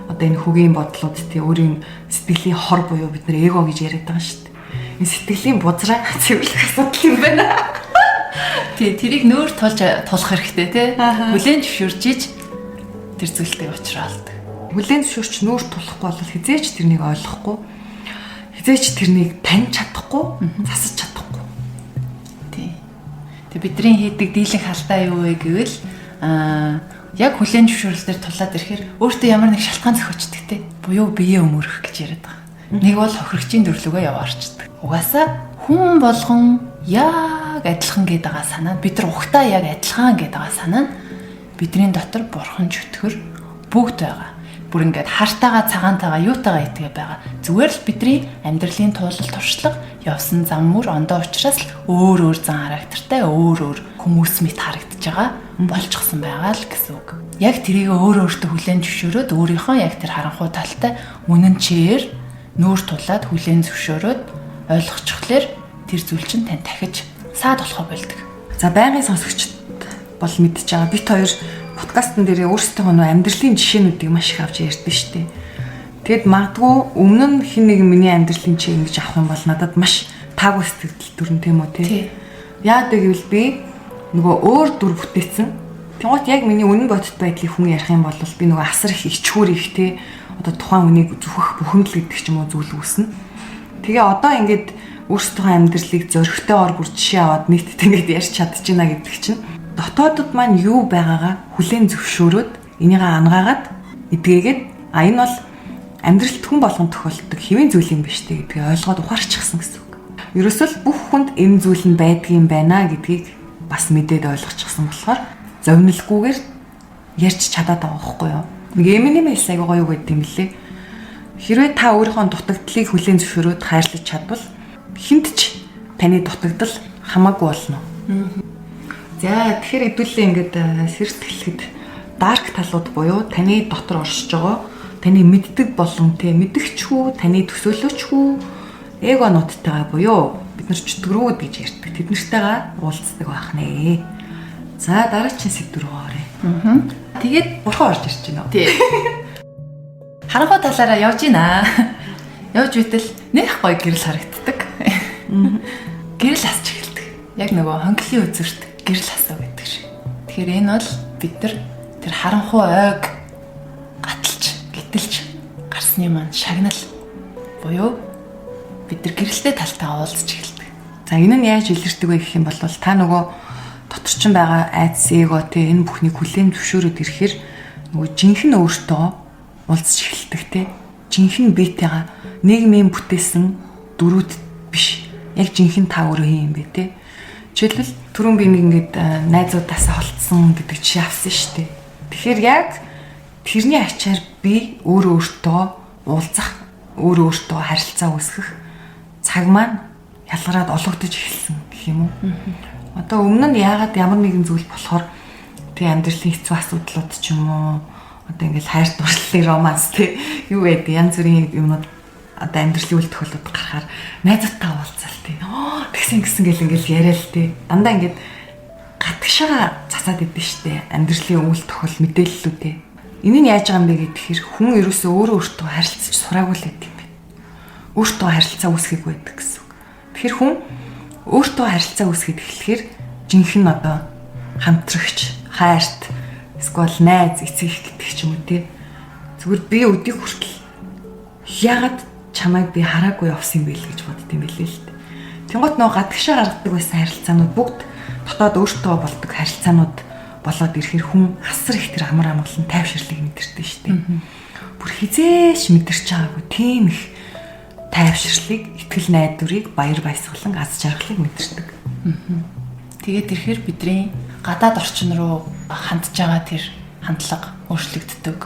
одоо энэ хөгийн бодлууд тий өөрийн сэтгэлийн хор буюу бид нэр эго гэж яриад байгаа шүү дээ. Энэ сэтгэлийн бузраа цэвэрлэх асуудал юм байна. Тий тэрийг нөөр тулах хэрэгтэй тий. Хүлээн зөвшөөрчиж тэр зүйлтэй уулзраалдаг. Хүлээн зөвшөөрч нүүр тулахгүй бол хизээч тэрнийг ойлгохгүй. Хизээч тэрнийг таньж чадахгүй, засаж чадахгүй. Тий. Тэг бидний хийдэг дийлэнх алдаа юу вэ гэвэл яг хүлээн зөвшөөрлөөр тулаад ирэхээр өөртөө ямар нэг шалтгаан зохиочдөг те. Буюу биеэ өмөрөх гэж яриад байгаа. Нэг бол хохирогчийн төрлөгөө яваарчдаг. Угаасаа хүн болгон яг адилхан гэдэг байгаа санаа бид нар ухтаа яг адилхан гэдэг байгаа санаа нь бидний дотор бурхан чөтгөр бүгд байгаа. Бүр ингээд хартаага цагаантайгаа юутайгаа итгээ байгаа. Зүгээр л бидний амьдралын туулал туршлага явсан зам мөр ондоо учраас л өөр зан характертай өөр хүмүүс мэт харагдаж байгаа болчихсон байгаа л гэсэн үг. Яг тэрийг өөртөө хүлээн зөвшөөрөөд өөрийнхөө яг тэр харанхуй талтай үнэн чээр нүүр тулаад хүлээн зөвшөөрөөд ойлгочихлоор тэр зүйл чинь тань дахиж саад болохоо болдог. За байнгын сонсогчд бол мэдж байгаа. Бит хоёр подкастн дээр өөрсдөө нөө амьдралын жишээнүүдийг маш их авч ярьдэн штэ. Тэгэд магадгүй өмнө нь хин нэг миний амьдралын жишээ ингэж авах юм бол надад маш таагүй сэтгэл төрн тийм үү тий. Яагаад гэвэл би нөгөө өөр дүр бүтээсэн. Тэгмэт яг миний үнэн бодит байдлыг хүн ярих юм бол би нөгөө асар их ичхүүр их тий. Одоо тухайн үнийг зүхэх бухимдал гэдэг ч юм уу зүйл үүснэ. Тэгээ одоо ингээд өөрсдөө амьдралыг зөрөгтэй ор бүр жишээ аваад нийтэд ингээд ярьж чадчихна гэдэг чинь дотоодод маань юу байгаагаа хүлээн зөвшөөрөөд энийгээ ангаагаад эдгээгээд энэ бол амьдралд хүн болгон тохиолддог хэвийн зүйл юм биш үү гэдгийг ойлгоод ухаарчихсан гэсэн үг. Ерөөсөө л бүх хүнд энэ зүйл нь байдгийн байна гэдгийг бас мэдээд ойлгочихсон болохоор зовнилгүйгээр ярьж чадаад байгаа байхгүй юу. Нэг Eminem хэлсэг гоё юу гэдэг юм лээ. Хэрвээ та өөрийнхөө дутагдлыг хүлээн зөвшөөрөөд хайрлаж чадвал хинт ч таны дутагдал хамаагүй болно. За тэгэхээр хэдүүлээ ингээд сэрсгэлэхэд дарк талууд буюу таны дотор оршиж байгаа таны мэддэг болон мэдгчхүү таны төсөөлөгчхүү эгонуудтайгаа буюу бид нар чөтгөрүүд гэж ярьдаг тэднэртэйгээ уулздаг байх нэ. За дараагийн сэдв рүү оръё. Тэгээд бурхан орж ирж байна уу? Тий. Харанхуй талаараа явж гинэ. Явж битэл нэх гоё гэрэл харагддаг. Гэрэл хасч эхэлдэг. Яг нөгөө хонглын үзүүрт гэрэл хасаа байдаг шиг. Тэгэхээр энэ бол бид нар тэр харанхуй ойг гаталж, гитэлж гарсны маань шагнал буюу бид нар гэрэлтэй талтайгаа уулзч эхэлдэг. За энэ нь яаж илэрдэг вэ гэх юм бол та нөгөө доторчин байгаа айдас эго те энэ бүхнийг хүлээн зөвшөөрөд ирэхээр нөгөө жинхэнэ өөртөө уулзч эхэлдэг те. Жинхэнэ биетэйгээ нийгмийн бүтээсэн дөрүүд биш. Яг жинхэнэ та өөрөө юм бэ те. Жишээлбэл түрүүн би нэг ингээд найзуудаасаа холдсон гэдэг жишээ авсан шүү дээ. Тэгэхээр яг тэрний ачаар би өөртөө уулзах, өөртөө харилцаа үүсгэх цаг маань ялгараад ологдож эхэлсэн гэх юм уу. Одоо өмнө нь яагаад ямар нэгэн зүйл болохоор тэг амьдралын хэцүү асуудлууд ч юм уу одоо ингээд хайр дурлалын романс тэг юу гэдэг янз бүрийн юмнууд одоо амьдралын үйл тохиолдод гарахаар найзуудтай уулзаал тэг. Тэгсэн гэл ингээд яриа л тэг. Дандаа ингээд гатгшаа засаад идэв штэ амьдралын үйл тохиол мэдээллүүдээ. Энийг яаж байгаа юм бэ гэхээр хүн ерөөсөө өөртөө харилцаж сураагүй л байдаг юм байна. Өөртөө харилцаа үүсгэхгүй байдаг гэсэн үг. Тэгэхээр хүн өөртөө харилцаа үүсгэж эхлэхээр жинхэнэ одоо хамтрагч, хайрт, эсвэл найз эцэг гэдэг ч юм уу тий. Зүгээр би өдийг хүртэл ягаад чамайг би хараагүй явсан юм бэ л гэж боддсон байлээ л дээ. Тэнгуут нөө гадагшаа гаргадаг байсан харилцаанууд бүгд дотоод өөртөө болдог харилцаанууд болоод ирэхээр хүн асар их тэр амар амгалан тайвширлыг мэдэрдэг шүү дээ. Бүр хизээш мэдэрч байгаагүй тийм их тайвширлыг, итгэл найдварыг, баяр баясгалан, аз жаргалыг мэдэрдэг. Тэгээд ирэхээр бидний гадаад орчин руу хандж байгаа тэр хандлага өөрчлөгддөг.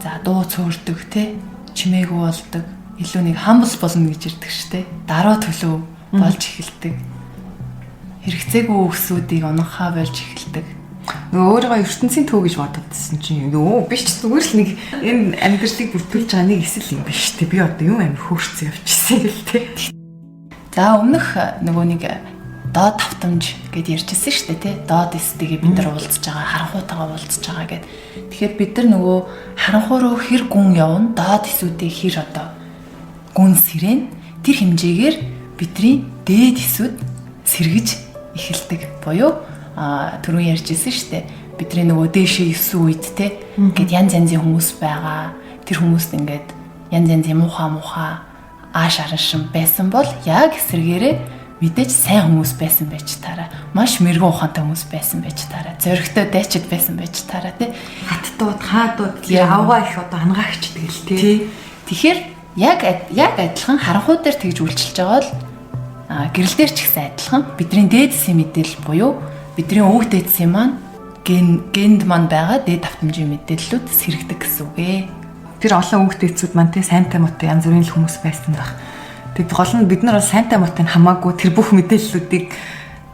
За дуу цөөрдөг те, чимээгүй болдог, илүү нэг хамбал болно гэж ирдэг штэ. Дараа төлөв болж эхэлдэг. Хэрэгцээгүй өксүүдийг унахаа болж эхэлдэг. Нөгөө өөрийгөө ертөнцийн төв гэж бододсон чинь өө биш ч зүгээр л нэг энэ амьдралыг бүртгүүлж байгаа нэг эсэл юм биш үү? Би одоо юм амир хөөрцөн явчихсан гэл те. За өмнөх нөгөө нэг доод тавтамж гэд ярьжсэн шүү дээ тий. Доод эстэйгээ бид нар уулзж байгаа, харанхуйтайгаа уулзж байгаа гэд. Тэгэхээр бид нар нөгөө харанхуй руу хэр гүн явна, доод эсүүдээ хэр одоо гүн сэрэн тэр хэмжээгээр бидний дээд эсүүд сэргэж эхэлдэг буюу түрүүн ярьжсэн шүү дээ. Бидний нөгөө дээшээ 9 үед тий гэд янз янзын хүмүүс байгаа. Тэр хүмүүст ингээд янз янзын муухай ааш араншин байсан бол яг эсрэгээрээ мэдээж сайн хүмүүс байсан байж таараа. Маш мэрэгэн ухаантай хүмүүс байсан байж таараа. Зоригтой дайчид байсан байж таараа тий. Хаттууд, хаадууд аваа их одоо хангаагч тэгэл тий. Тэгэхээр яг адилхан харанхуй дээр тэгж үйлчилж байгаа бол гэрэл дээр ч ихсэн адилхан бидний дээдсийн мэдээлэл буюу бидний өвөг дээдсийн маань генд маань байгаа дээд автомжийн мэдээллүүд сэргдэг гэсэн үг ээ. Тэр олон өвөг дээдсүүд маань тий сайнтай мотой янз бүрийн хүмүүс байсан байх. Тэг гол нь бид нар бол сайнтай мотыг хамаагүй тэр бүх мэдээллүүдийг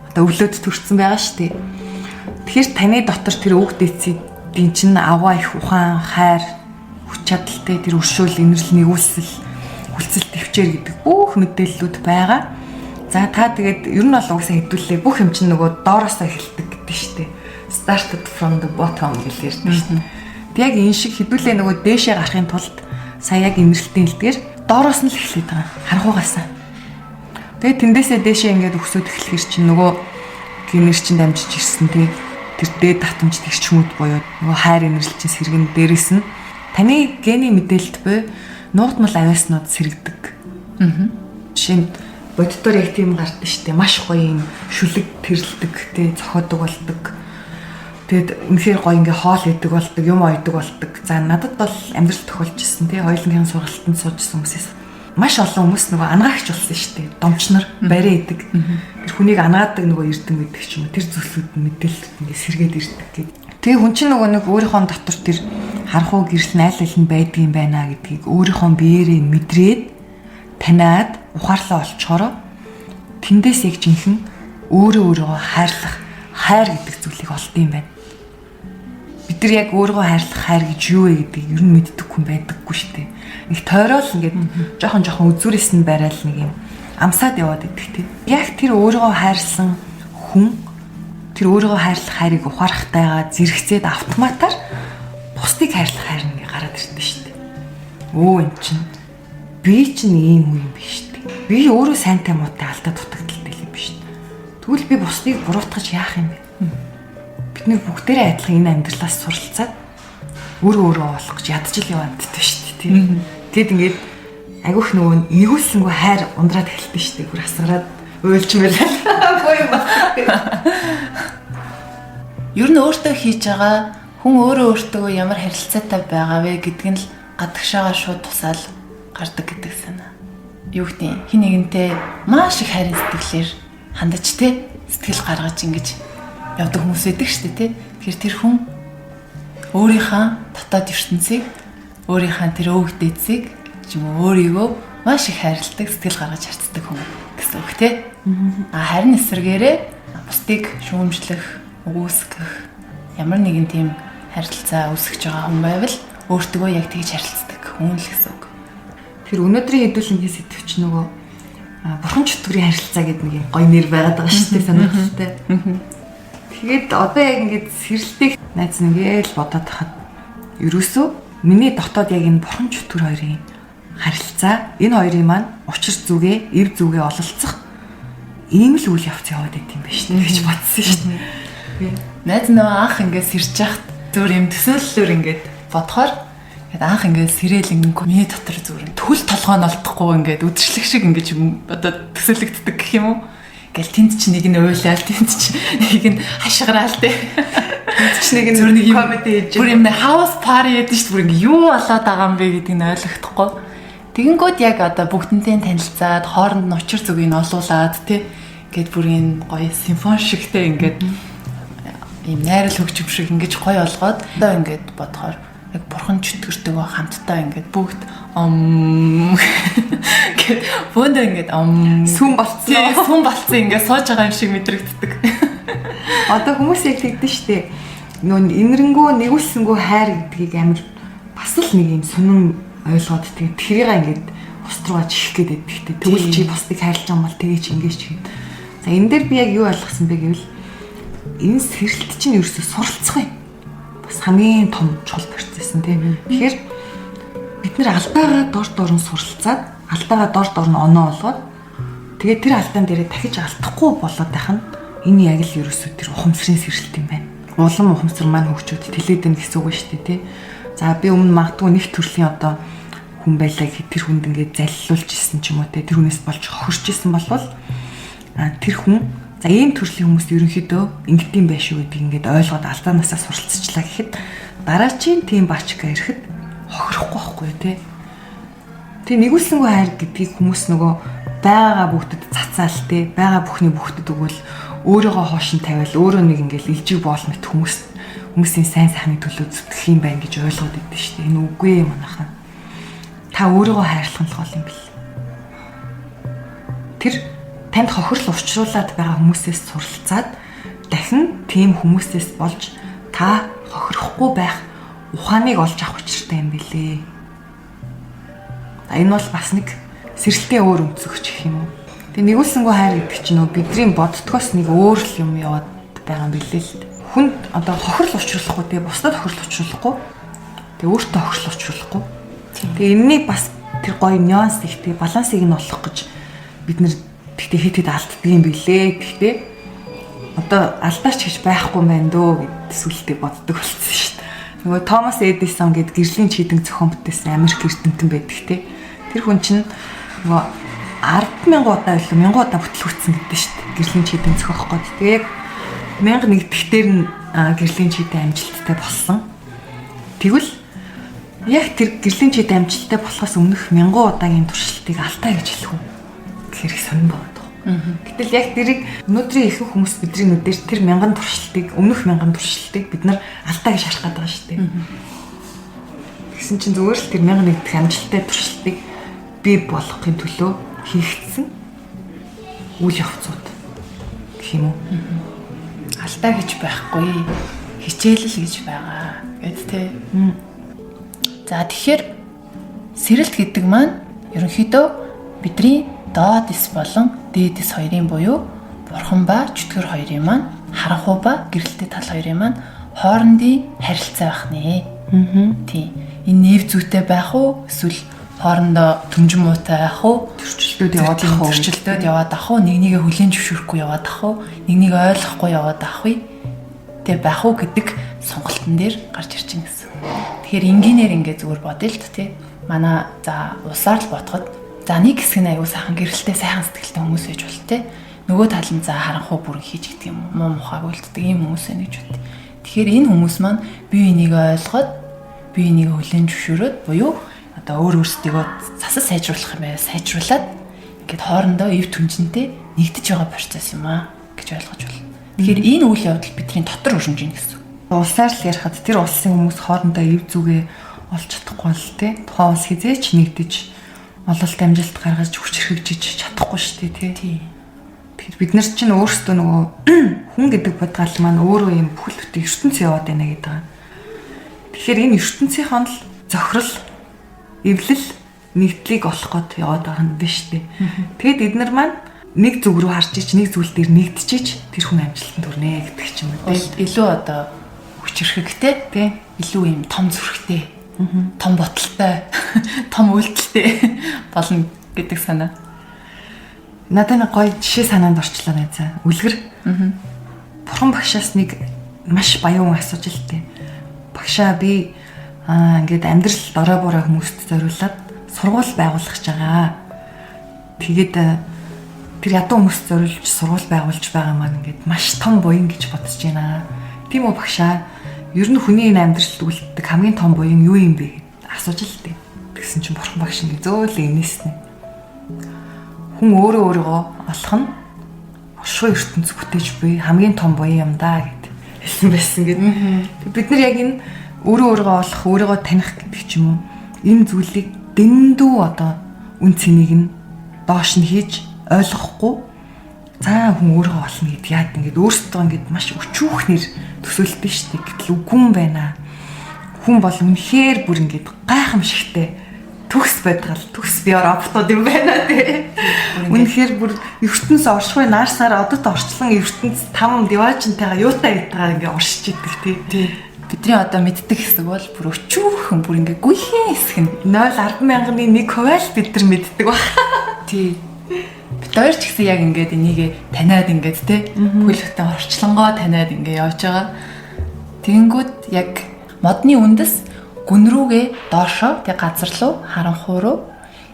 одоо өвлөд төрсэн байгаа шүү дээ. Тэгэхээр таны дотор тэр өвөг дээдсийн чинь аваа их ухаан, хайр, хүч чадалтай тэр өршөөл, инэрл нэгүсэл, хүлцэл төвчээр гэдэг бүх мэдээллүүд байгаа. За та тэгээд ер нь бол угсаа хэдүүлээ бүх юм чинь нөгөө доороосоо эхэлдэг гэдэг шүү дээ. Started from the bottom гэж ярьдаг шүү дээ. Тэг яг энэ шиг хэдүүлээ нөгөө дээшээ гарахын тулд сая яг инэрлтийн хэлдгээр доороос нь л эхлэдэг байгаа. Харанхуйгаасаа. Тэгээд тэндээсээ дээшээ ингээд өксөд эхлэхэр чинь нөгөө гинэр чинь дамжиж ирсэн тий. Тэр дээд татамж тэгчмүүд боёо нөгөө хайр инэрл чинь сэргэн дээрээс нь таны гений мэдээлэлд буй нуутмал авиаснууд сэргдэг. Жишээ нь боддоор яг тийм гардаг штеп. Маш гоё юм шүлэг тэрэлдэг тий зохиодог болдог. Тэгэд үнэхээр гоё ингээ хоол идэг болдог, юм ойдог болдог. За надад бол амьдрал тохиолж ирсэн тий хоёулынхын сургалтанд суужсэн хүмүүсээс маш олон хүмүүс нөгөө ангаагч болсон шүү дээ. Домчнор бариа идэг. Тэр хүнийг ангаадаг нөгөө эрдэм гэдэг ч юм уу. Тэр зүйлсүүд нь мэдээлэлд ингээ сэргээд ирдэг гэдэг. Тэгээ хүн чинь нөгөө нэг өөрийнхөө дотор тэр харанхуй гэрэл найл нь байдаг юм байна гэдгийг өөрийнхөө биеэрээ мэдрээд таниад ухаарлаа олчхороо тэндээс яг жинхэнэ өөрийгөө хайрлах хайр гэдэг зүйлийг олд юм байна. Бид нар яг өөрийгөө хайрлах хайр гэж юу вэ гэдгийг ер нь мэддэг хүн байдаггүй шүү дээ. Нэг тойрол ингээд жоохон үзүүрээс нь барайл нэг юм амсаад яваад идэх тийм. Яг тэр өөрийгөө хайрлсан хүн тэр өөрийгөө хайрлах хайрыг ухаарахтайгаа зэрэгцээд автоматар бусдыг хайрлах хайр нэг гараад ирдэ шүү дээ. Өө эн чинь би чинь ийм хүн юм биш үү? Би өөрөө сайнтай муутай алдаа дутагдaltaй юм биш үү? Тэгвэл би бусдыг буруутгаж яах юм бэ? Бид нэг бүгдээрээ адилхан энэ амьдралаас суралцаад өөрөө олох гэж ядчил яваад дэ шүү дээ тийм. Тэгэд ингээд агиох нөгөө нэгүүлсэнгүй хайр ундраад эхэлдэг шүү дээ. Бүр асгараад уйлчмээр боо юм ба. Ер нь өөртөө хийж байгаа хүн өөртөө ямар харилцаатай байгаа вэ гэдг нь л гадагшаага шууд тусаал гардаг гэдэг санаа. Юу гэдэг хин нэгнтэй маш их хайр сэтгэлээр хандаж те сэтгэл гаргаж ингэж явдаг хүмүүс байдаг шүү дээ те. Тэгэхээр тэр хүн өөрийнхөө дотоод ертөнцийг өөрийнхөө тэр өвөг дээдсийг ч юм уу өөрийгөө маш их хайрладаг сэтгэл гаргаж харцдаг хүн гэсэн үг те. Харин эсвэргээрээ бусдыг шүүмжлэх, өгөөсгөх ямар нэгэн тийм харилцаа үүсгэж байгаа хүн байвал өөртөө яг тэгж харилцдаг хүн л гэсэн үг. Тэр өнөөдрийн хэдүүлэнгийн сэтвч нөгөө бурхан чөтгөрийн харилцаа гэдэг нэг юм гоё нэр байгаад байгаа шүү дээ сонирхолтой. Тэгээд одоо яг ингээд сэрэлтийг найз нэгээл бодоод тахад ерөөсөө миний дотоод яг энэ бурхан чөтгөр хоёрын харилцаа энэ хоёрын маань учир зүгээ, эв зүгээ ололцох ийм л үйл явц яваад байт юм байна шүү дээ гэж бодсон шүү дээ. Найз нөгөө анх ингээд сэрж яхад зүгээр юм төсөөллөөр ингээд бодохоор ингээд анх ингээд сэрэл ингээд миний дотор зүгээр төл толгой нь олдохгүй ингээд үдшилэг шиг ингээд одоо төсөөлөгддөг гэх юм уу? Ингээл тэнд чи нэг нь уйлал, тэнд чи нэг нь хашгираал тэ. Тэнд чи нэг нь зүгээр нэг комеди хийж. Бүр юм хаус пари гэдэг чинь бүр ингээд юу болоод байгаа юм бэ гэдгийг нь ойлгохдохгүй. Тэгэнгүүт яг одоо бүгднтэй танилцаад хооронд нь учир зүгийг нь олуулад тэ ингээд бүр энэ гоё симфони шигтэй ингээд ийм найрал хөгжим шиг ингэж гоё олгоод одоо ингээд бодохоор яг бурхан чөтгөртөгөө хамтдаа ингээд бүгд гэд бөөндөө ингээд сүм болцсон ингээд сууж байгаа юм шиг мэдрэгддэг. Одоо хүмүүс яг тэгдэж штэ. Нөө инэрэнгөө нэгүсэнгөө хайр гэдгийг амар бас л нэг юм сүнэн ойлгоод тэрийг ингээд бус руугаа чих гээд байдаг. Тэгвэл чи бусдыг хайрлаж байгаа юм бол тэгээ чи ингэж чих. За энэ дээр би яг юу ойлгосон бэ гэвэл энэ сэрэлт чинь ерөөсөө суралцах юм. Бас хамгийн том чухал процесс нь тийм. Тэгэхээр бид нэр алдаагаа дор нь суралцаад алдаагаа дор нь оноо олгоод тэгээд тэр алдаан дээрээ дахиж алдахгүй болоод байх нь энэ яг л ерөөсөө тэр ухамсарын сэрэлт юм байна. Улам ухамсар маань хөгжөөд тэлээд байна гэсэн үг шүү дээ тий. За би өмнө магадгүй нэг төрлийн одоо хүн байлаа гэхэд тэр хүнд ингээд заллуулж исэн ч юм уу тий. Тэр хүнээс болж хохирч исэн болвол тэр хүн за ийм төрлийн хүмүүс ерөнхийдөө ингэдэм байш шүү гэдгийг ингээд ойлгоод алдаанаасаа суралцчихлаа гэхэд дараачийн тийм бачка ирэхэд хохирохгүй байхгүй тий. Тэг нэгүсэнгүй хайр гэдгийг хүмүүс нөгөө байгаагаа бүгдэд цацаал тий. Бага бүхний бүгдэд өгвөл өөрийгөө хоош нь тавиал өөрөө нэг ингээл илжиг боол мэт хүмүүсийн сайн сайхны төлөө зүтгэх юм байна гэж ойлгоод идэв шүү дээ. Энэ үгүй юм анахан. Та өөрийгөө хайрлах нь гол юм бэл. Тэр танд хохирол учруулад байгаа хүмүүсээс суралцаад дахин тийм хүмүүсээс болж та хохирохгүй байх ухааныг олж авах учиртай юм билээ. Энэ бол бас нэг сэрэлтийн өөр өнцөгч гэх юм уу. Тэгээ нэгүүлсэнгүй хайр гэдэг чинь нөө бидний боддгоос нэг өөр л юм яваад байгаа юм билээ л дээ. Хүнд одоо хохирол учруулахгүй тэгээ бусдад хохирол учруулахгүй. Тэгээ өөртөө хохирол учруулахгүй. Тэгээ энэний бас тэр гоё нюанс ихтэй балансыг нь олох гэж бид нэр тэгтээ хэд алддаг юм билээ. Тэгтээ одоо алдаач гэж байхгүй мэн дөө гэд сүлдээ боддог болсон шүү дээ. Нөгөө Томас Эдисон гэд гэрлийн чийдэн зохион бүтээсэн Америк эрдэмтэн байдаг те. Тэр хүн чинь нөгөө 10,000 удаа илүү 1000 удаа бүтлгүүцсэн гэдэг шүү дээ. Гэрлийн чийдэн зохиох гээд. Тэгээ яг 1001 дэх нь гэрлийн чийдэн амжилттай болсон. Тэгвэл яг тэр гэрлийн чийдэн амжилттай болохоос өмнөх 1000 удаагийн туршилтыг алдаа гэж хэлэх үү? Гэхэр их сонирн байна. Гэтэл яг тэрийг өнөөдрийн ихэнх хүмүүс бидний нүдээр тэр 1000 туршилтыг өмнөх 1000 туршилтыг бид нар алдаа гэж харах гэдэг шүү дээ. Тэгсэн чинь зүгээр л тэр 1001 дэх амжилттай туршилтыг бий болгохын төлөө хийгдсэн үйл явцууд гэх юм уу? Алдаа гэж байхгүй, хичээлэл гэж байгаа гэд тэ. За тэгэхээр сэрэлт гэдэг маань ерөнхийдөө бидний доодис болон дээдис хоёрын буюу бурхан ба чөтгөр хоёрын маань харанхуй ба гэрэлтэй тал хоёрын маань хоорондын харилцаа байх нэ. Тийм. Энэ нэв зүйтэй байх уу? Эсвэл хоорондоо төмжин муутай байх уу? Төрчлөлтөд яваад ах уу? Нэгнийгээ хүлээн зөвшөөрөхгүй яваад ах уу? Нэгнийг ойлгохгүй яваад ах уу? Тэ байх уу гэдэг сонголтын дээр гарч ирж байна гэсэн. Тэгэхээр энгийнээр ингээ зүгээр бодъё л тэ. Манай за усаар л бодоход за нэг хэсэг нь аюу сайхан гэрэлтэй сайхан сэтгэлтэй хүмүүс байж бол тэ. Нөгөө тал нь за харанхуй бүрэн хийж гэдэг юм уу? Муу мухаг үлддэг ийм хүмүүс байна гэж бод. Тэгэхээр энэ хүмүүс маань бие биенийг ойлгоод бие биенийг хүлээн зөвшөөрөөд буюу одоо өөр өөрсдийгөө засаж сайжруулах юм байна. Сайжруулад ингээд хоорондоо эв түнжинтэй нэгдэж байгаа процесс юм аа гэж ойлгож байна. Тэгэхээр энэ үйл явдал бидний дотор өрнөж ийн гэсэн. Улсаар л ярихад тэр улсын хүмүүс хоорондоо эв зүгээ олж чадахгүй л тий. Тухайн улс хизээч нэгдэж ололт амжилт гаргаж хүч хэрэгжиж чадахгүй шүү дээ тий. Тэгэхээр бид нар чинь өөрсдөө нөгөө хүн гэдэг бодгал маань өөрөө юм бүхэл бүтэн ертөнц яваад байна гэдэг. Тэгэхээр энэ ертөнцийн л зохирол эвлэл нэгдлийг олох гээд яваад байгаа юм биш үү? Тэгэд эднэр маань нэг зүг рүү харж ич нэг зүйл дээр нэгдчихэж тэр хүн амжилтанд хүрнэ гэдэг ч юм уу тий. Илүү одоо хүчрэхтэй тий. Илүү юм том зүрхтэй, том боталтай, том үйлдэлтэй болно гэдэг санаа. Надад нэг гоё жишээ санаанд орчлоо найзаа. Үлгэр. Бурхан багшаас нэг маш баян асууж л дээ. багшаа би ингээд амьдрал дорой бороо хүмүүст зориулаад сургууль байгуулах гэж байгаа. Тэгээд тэр ядуу хүмүүст зориулж сургууль байгуулж байгаа маань ингээд маш том буян гэж бодож байна. Тийм үү багшаа? Ер нь хүний энэ амьдралд үлддэг хамгийн том буян юу юм бэ гэд асууж л дээ. Тэгсэн чинь бурхан багш ингээд зөөлөө инээснэ. Хүн өөрийгөө олох нь шуу ертөнц бүтээж буй хамгийн том буян юм да гэд хэлсэн байсан гэд. Бид нар яг энэ өөрийгөө олох, өөрийгөө таних гэдэг ч юм уу энэ зүйлийг дэндүү одоо үн цэнийг нь доош нь хийж ойлгохгүй хүн өөрийгөө олно гэд яад ингээд өөрсдөө ингээд маш өчүүхнэр төсөөлтөө штеп гэтэл үгүй юм байна. Хүн бол үнэхээр бүр ингээд гайхамшигтай төгс байдгаал төгс би роботууд юм байна тий. Үнэхээр бүр ертөнц оршихуй наарсаар одод орчлон ертөнц 5 диваажнтайгаа юутай идтайгаа ингээд оршиж идэг тий. Бидний одоо мэддэг хэсэг бол бүр өчүүхэн бүр ингээ гүйхэн хэсэг нь 0.10,000-ны 1% л бид нар мэддэг ба. Тий. Бид хоёр ч гэсэн яг ингээд энийг таниад ингээд те бүлэгтэн орчлонгоо таниад ингээ явж байгаа. Тэгэнгүүт яг модны үндэс гүн рүүгээ доошоо тэг газар руу харанхуй руу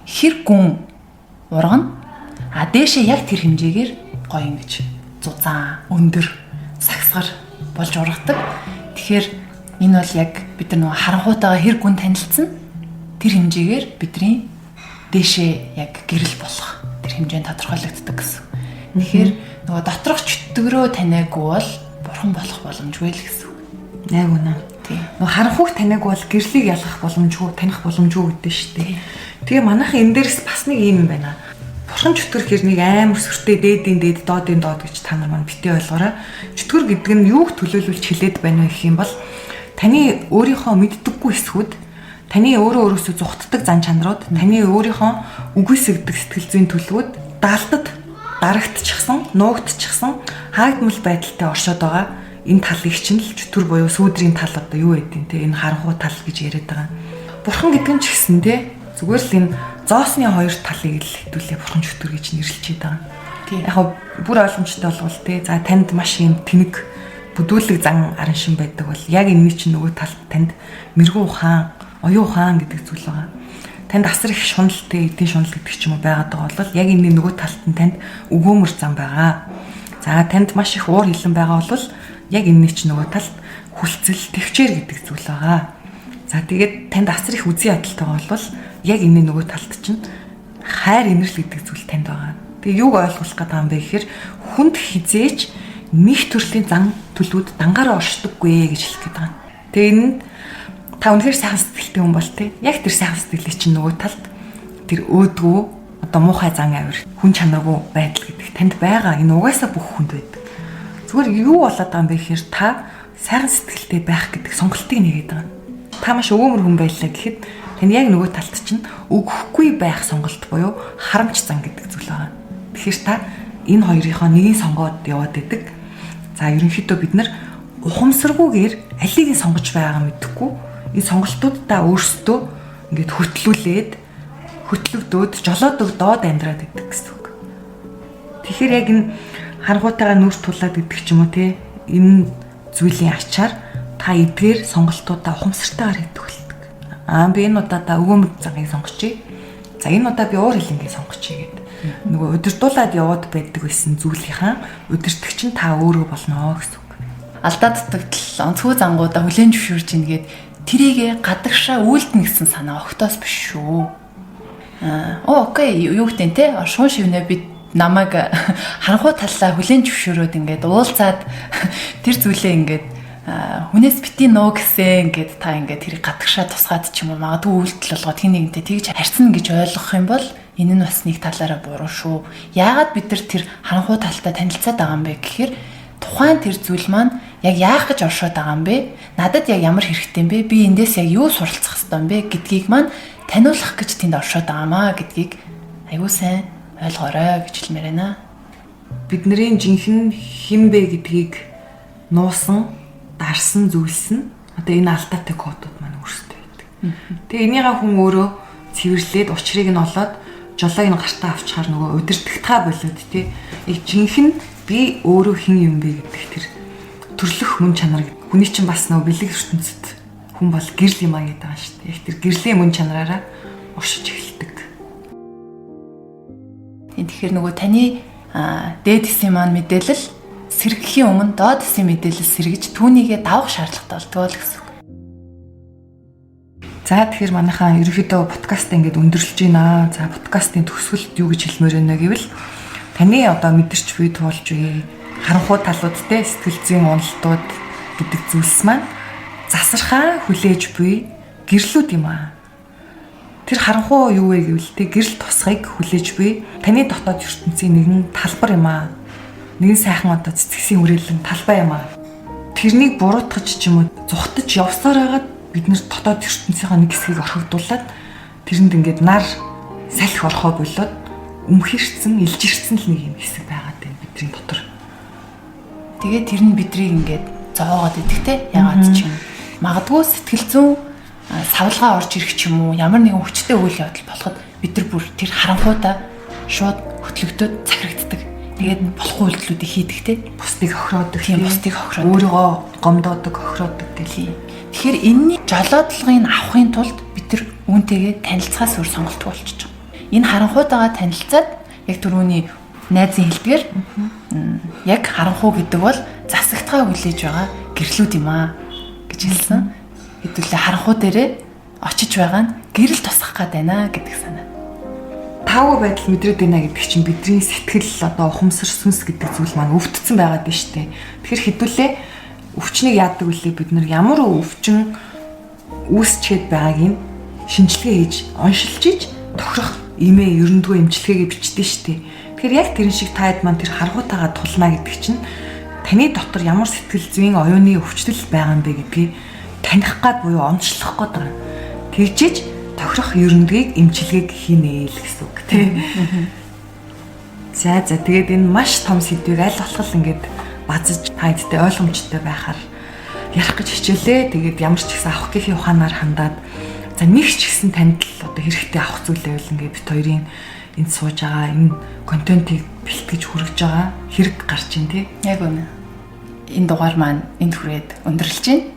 хэр гүн ургана. А дээшээ яг тэр хэмжээгээр гоё ингэж зузаан өндөр сагсгар болж ургадаг. Тэгэхээр энэ бол яг бид нар харанхуйтайгаа хэр гүн танилцсан тэр хэмжээгээр бидний дээшээ яг гэрэл болох тэр хэмжээнд тодорхойлогддог гэсэн. Тэгэхээр нөгөө доторх чөтгөрөө таниагүй бол бурхан болох боломжгүй л гэсэн. Яг үнэ. Нөгөө харанхуйг таниагүй бол гэрлийг ялгах боломжгүй, таних боломжгүй гэдэг шүү дээ. Тэгээ манайхан энэ дээрс бас нэг юм байна. Бурхан чөтгөр хэр нэг амар сүртэй дээдийн дээд доодын доод гэж та нар маань битгий ойлгоорой. Чөтгөр гэдэг нь юуг төлөөлүүлж хилээд байна вэ гэх юм бол таны өөрийнхөө мэддэггүй эсхүүд, таны өөрөөсөө зүхтдаг зан чанарууд, таны өөрийнхөө үгүйсгдэг сэтгэл зүйн төлөвүүд даалдад дарагдчихсан, нуугдчихсан хаагдмал байдалтай оршоод байгаа. Энэ талыг чинь л чөтгөр буюу сүүдрийн тал одоо юу гэдэг те энэ харанхуй тал гэж яриад байгаа. Бурхан гэдэг нь ч гэсэн те зүгээр л энэ зоосны хоёр талыг л хэвтүүлээ бурхан чөтгөр гэж нэрлэлчихэд байгаа. Яг бүр ойлгомжтой болвол те за танд маш юм тэнэг бүдүүлэг зан аран шин байдаг бол яг энэ чинь нөгөө талд танд мэрэгүү ухаан, оюун ухаан гэдэг зүйл байгаа. Танд асар их шунал те эдийн шунал гэдэг ч юм уу байгаад байгаа бол яг энэ нөгөө талд нь танд өгөөмөр зам байгаа. За танд маш их уур хилэн байгаа бол яг энэ чинь нөгөө талд хүлцэл, төвчээр гэдэг зүйл байгаа. За тэгээд танд асар их үзий ядалтай байгаа бол яг энэ нөгөө талд чинь хайр инэрл гэдэг зүйл танд байгаа. Тэгээ юуг ойлгох гэдэг юм бэ гэхээр хүнд хизээч нэг төрлийн зан төлөвүүд дангаараа оршдоггүй гэж хэлэх гээд байгаа. Тэгээ энэ та үнэхээр сайхан сэтгэлтэй хүн бол те яг тэр сайхан сэтгэлийн чинь нөгөө талд тэр өөдгөө одоо муухай зан авир хүн чанаргүй байдал гэдэг танд байгаа. Энэ угаасаа бүх хүнд байдаг. Зүгээр юу болоод байгаа юм бэ гэхээр та сайхан сэтгэлтэй байх гэдэг сонголтыг нэгээд байгаа. Та маш өвөмөр хүн байлаа гэхэд тань яг нөгөө талд чинь өгөхгүй байх сонголт буюу харамч зан гэдэг зүйл байгаа. Тэгэхээр та энэ хоёрынхоо нэгийг сонгоод яваад байдаг. За ерөнхийдөө бид нар ухамсаргүйгээр алийг нь сонгож байгаагаа мэдэхгүй энэ сонголтуудаа өөрсдөө ингээд хөтлөгдөөд жолоод өгдөөд амьдраад идэг гэсэн үг. Тэгэхээр яг энэ харанхуйтайгаа нүүр тулаад идэх ч юм уу те энэ зүйлийн ачаар та эдгээр сонголтуудаа ухамсартайгаар хийдэг болдог. Би энэ удаадаа өгөөмөр цагийг сонгочихъя. За энэ удаа би уур хилэнгийг сонгочихъя гэдэг. Нөгөө удирдуулаад яваад байдаг байсан зүйлийнхаа удирдагч нь та өөрөө болно гэсэн үг. Алдаа дутагдал онцгой зангуудаа хүлээн зөвшөөрж ийгээд тэрийгэ гадагшаа үйлдэнэ гэсэн санаа огтоос биш шүү. Окей, юу гэдэг те оршин шивнээ бид намайг харанхуй таллаа хүлээн зөвшөөрөөд ингээд уулзаад тэр зүйлээ ингээд хүнээс бити нөө гэсэн ингээд та ингээд тэрийг гадагшаа тусгаад ч юм уу магадгүй үйлдэл болгоод хин нэгнтэй тэгж харьцна гэж ойлгох юм бол энэ нь бас нэг талаараа буруу шүү. Яагаад бид нар тэр харанхуй талтай танилцаад байгаа юм бэ гэхээр тухайн тэр зүйл маань яг яах гэж оршоод байгаа юм бэ? Надад яг ямар хэрэгтэй юм бэ? Би эндээс яг юу суралцах хэрэгтэй юм бэ гэдгийг маань таниулах гэж тэнд оршоод байгаамаа гэдгийг аюу сайн ойлгоорой гэж хэлмээр байна. Бидний жинхэнэ хин бэ гэдгийг нуусан, дарсан зүйлс нь одоо энэ алдаатай кодууд маань өөрсдөө байдаг. Тэгээ энийгээ хүн өөрөө цэвэрлээд учрыг нь олоод жолоог нь гартаа авчихаар нөгөө удирдахтаа болоод тий. Яг жинхэнэ би өөрөө хин юм бэ гэдэг тэр төрлөх мөн чанар хүний чинь бас нөгөө бэлэг ертөнцид хүн бол гэрэл юм а гэдэг байгаа шүү дээ. Яг тэр гэрлийн мөн чанараараа уршиж эхэлдэг. Тэгэхээр нөгөө таны дээд хэсгийн маань мэдээлэл сэргэхийн өмнө доод хэсгийн мэдээлэл сэргэж түүнийгээ давах шаардлагатай болдгоо л гэсэн үг. За тэгэхээр манайхаа ерөнхийдөө подкаст ингээд өндөрлөж байна. За подкастын төгсгөлд юу гэж хэлмээр байна гэвэл таны одоо мэдэрч буй туулж буй харанхуй талууд те сэтгэл зүйн уналтууд гэдэг зүйлс маань засархаа хүлээж буй гэрлүүд юм аа. Тэр харанхуй юу вэ гэвэл те гэрэл тусгыг хүлээж буй таны дотоод ертөнцийн нэгэн талбар юм аа. Нэгэн сайхан одоо цэцгсийн үрэлэн талбай юм аа. Тэрнийг буруутгаж ч юм уу зүхтаж явсаар хагаад бид нэр дотоод ертөнцийнхээ нэг хэсгийг орхигдуулаад тэрэнд ингээд нар салхи орхоо болоод өмхөрцөн илжирцэн л нэг юм хэсэг байгаад байна бидний дотор. Тэгээд тэр нь бидрийг ингээд зоогоод идэх те ягаад ч юм магадгүй сэтгэл зүйн савлгаа орж ирэх ч юм уу ямар нэгэн хүчтэй үйл явдал болоход бид нар бүр тэр харанхуйдаа шууд хөтлөгдөд захирагддаг. Тэгээд болохгүй үйлдэлүүдийг хийдэг те бусдыг охироодог тийм бусдыг охироодог өөрийгөө гомдоодог охироодог гэх юм. Тэгэхээр энэний жолоодлогыг авахын тулд бид нар үүнтэйгээ танилцахаас өөр сонголтгүй болчихж байгаа. Энэ харанхуйтайгаа танилцаад яг түрүүний найзын хэлдгээр яг харанхуй гэдэг бол засагтгаа хүлээж байгаа гэрлүүд юм аа гэж хэлсэн. Хэдүүлээ харанхуй дээрээ очиж байгаа нь гэрэл тусгах гээд байна гэдэг санаа. Тавга байдал мэдрээд байна гэдэг чинь бидний сэтгэл одоо ухамсар сүнс гэдэг зүйл маань өвдсөн байгаад байна шүү дээ. Тэгэхээр хэдүүлээ өвчнийг яадаг үлээ бид нар ямар өвчин үүсчихэд байгааг нь шинжилгээ хийж оншилж иж тохирох имээ ерөндөө эмчилгээгээ бичдэг шүү дээ. Тэгэхээр яг тэрэн шиг таад маань тэр харгуутайгаа тулна гэдэг чинь таны дотор ямар сэтгэл зүйн оюуны өвчлөл байгаа юм бэ гэдгийг таних гад буюу онцлох гээд байгаа. Тэгжиж тохирох ерөнгийг эмчилгээг хийнэ л гэсэн үг тийм. За тэгээд энэ маш том сэдвийг аль болох ингээд базж таадтай ойлгомжтой байхаар ярих гэж хичээлээ. Тэгээд ямар ч ихсэн авах гэхийн ухаанаар хандаад за нэг ч ихсэн танд л одоо хэрэгтэй авах зүйл байвал ингээд бит хоёрын энд сууж байгаа энэ контентийг бэлтгэж хүргэж байгаа хэрэг гарч ийн тий. Яг үнэ. Энэ дугаар маань энд хүрээд өндөрлөж байна.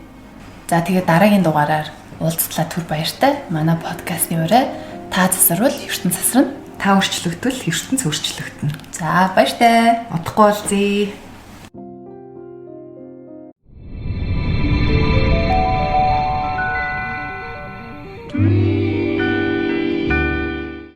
За тэгээд дараагийн дугаараар уулзтлаа түр баяртай. Манай подкастны ураа та засарвал ертөнц засарна. Та өрчлөгдвөл ертөнц өрчлөгдөнө. За баяртай. Удахгүй уулзъя.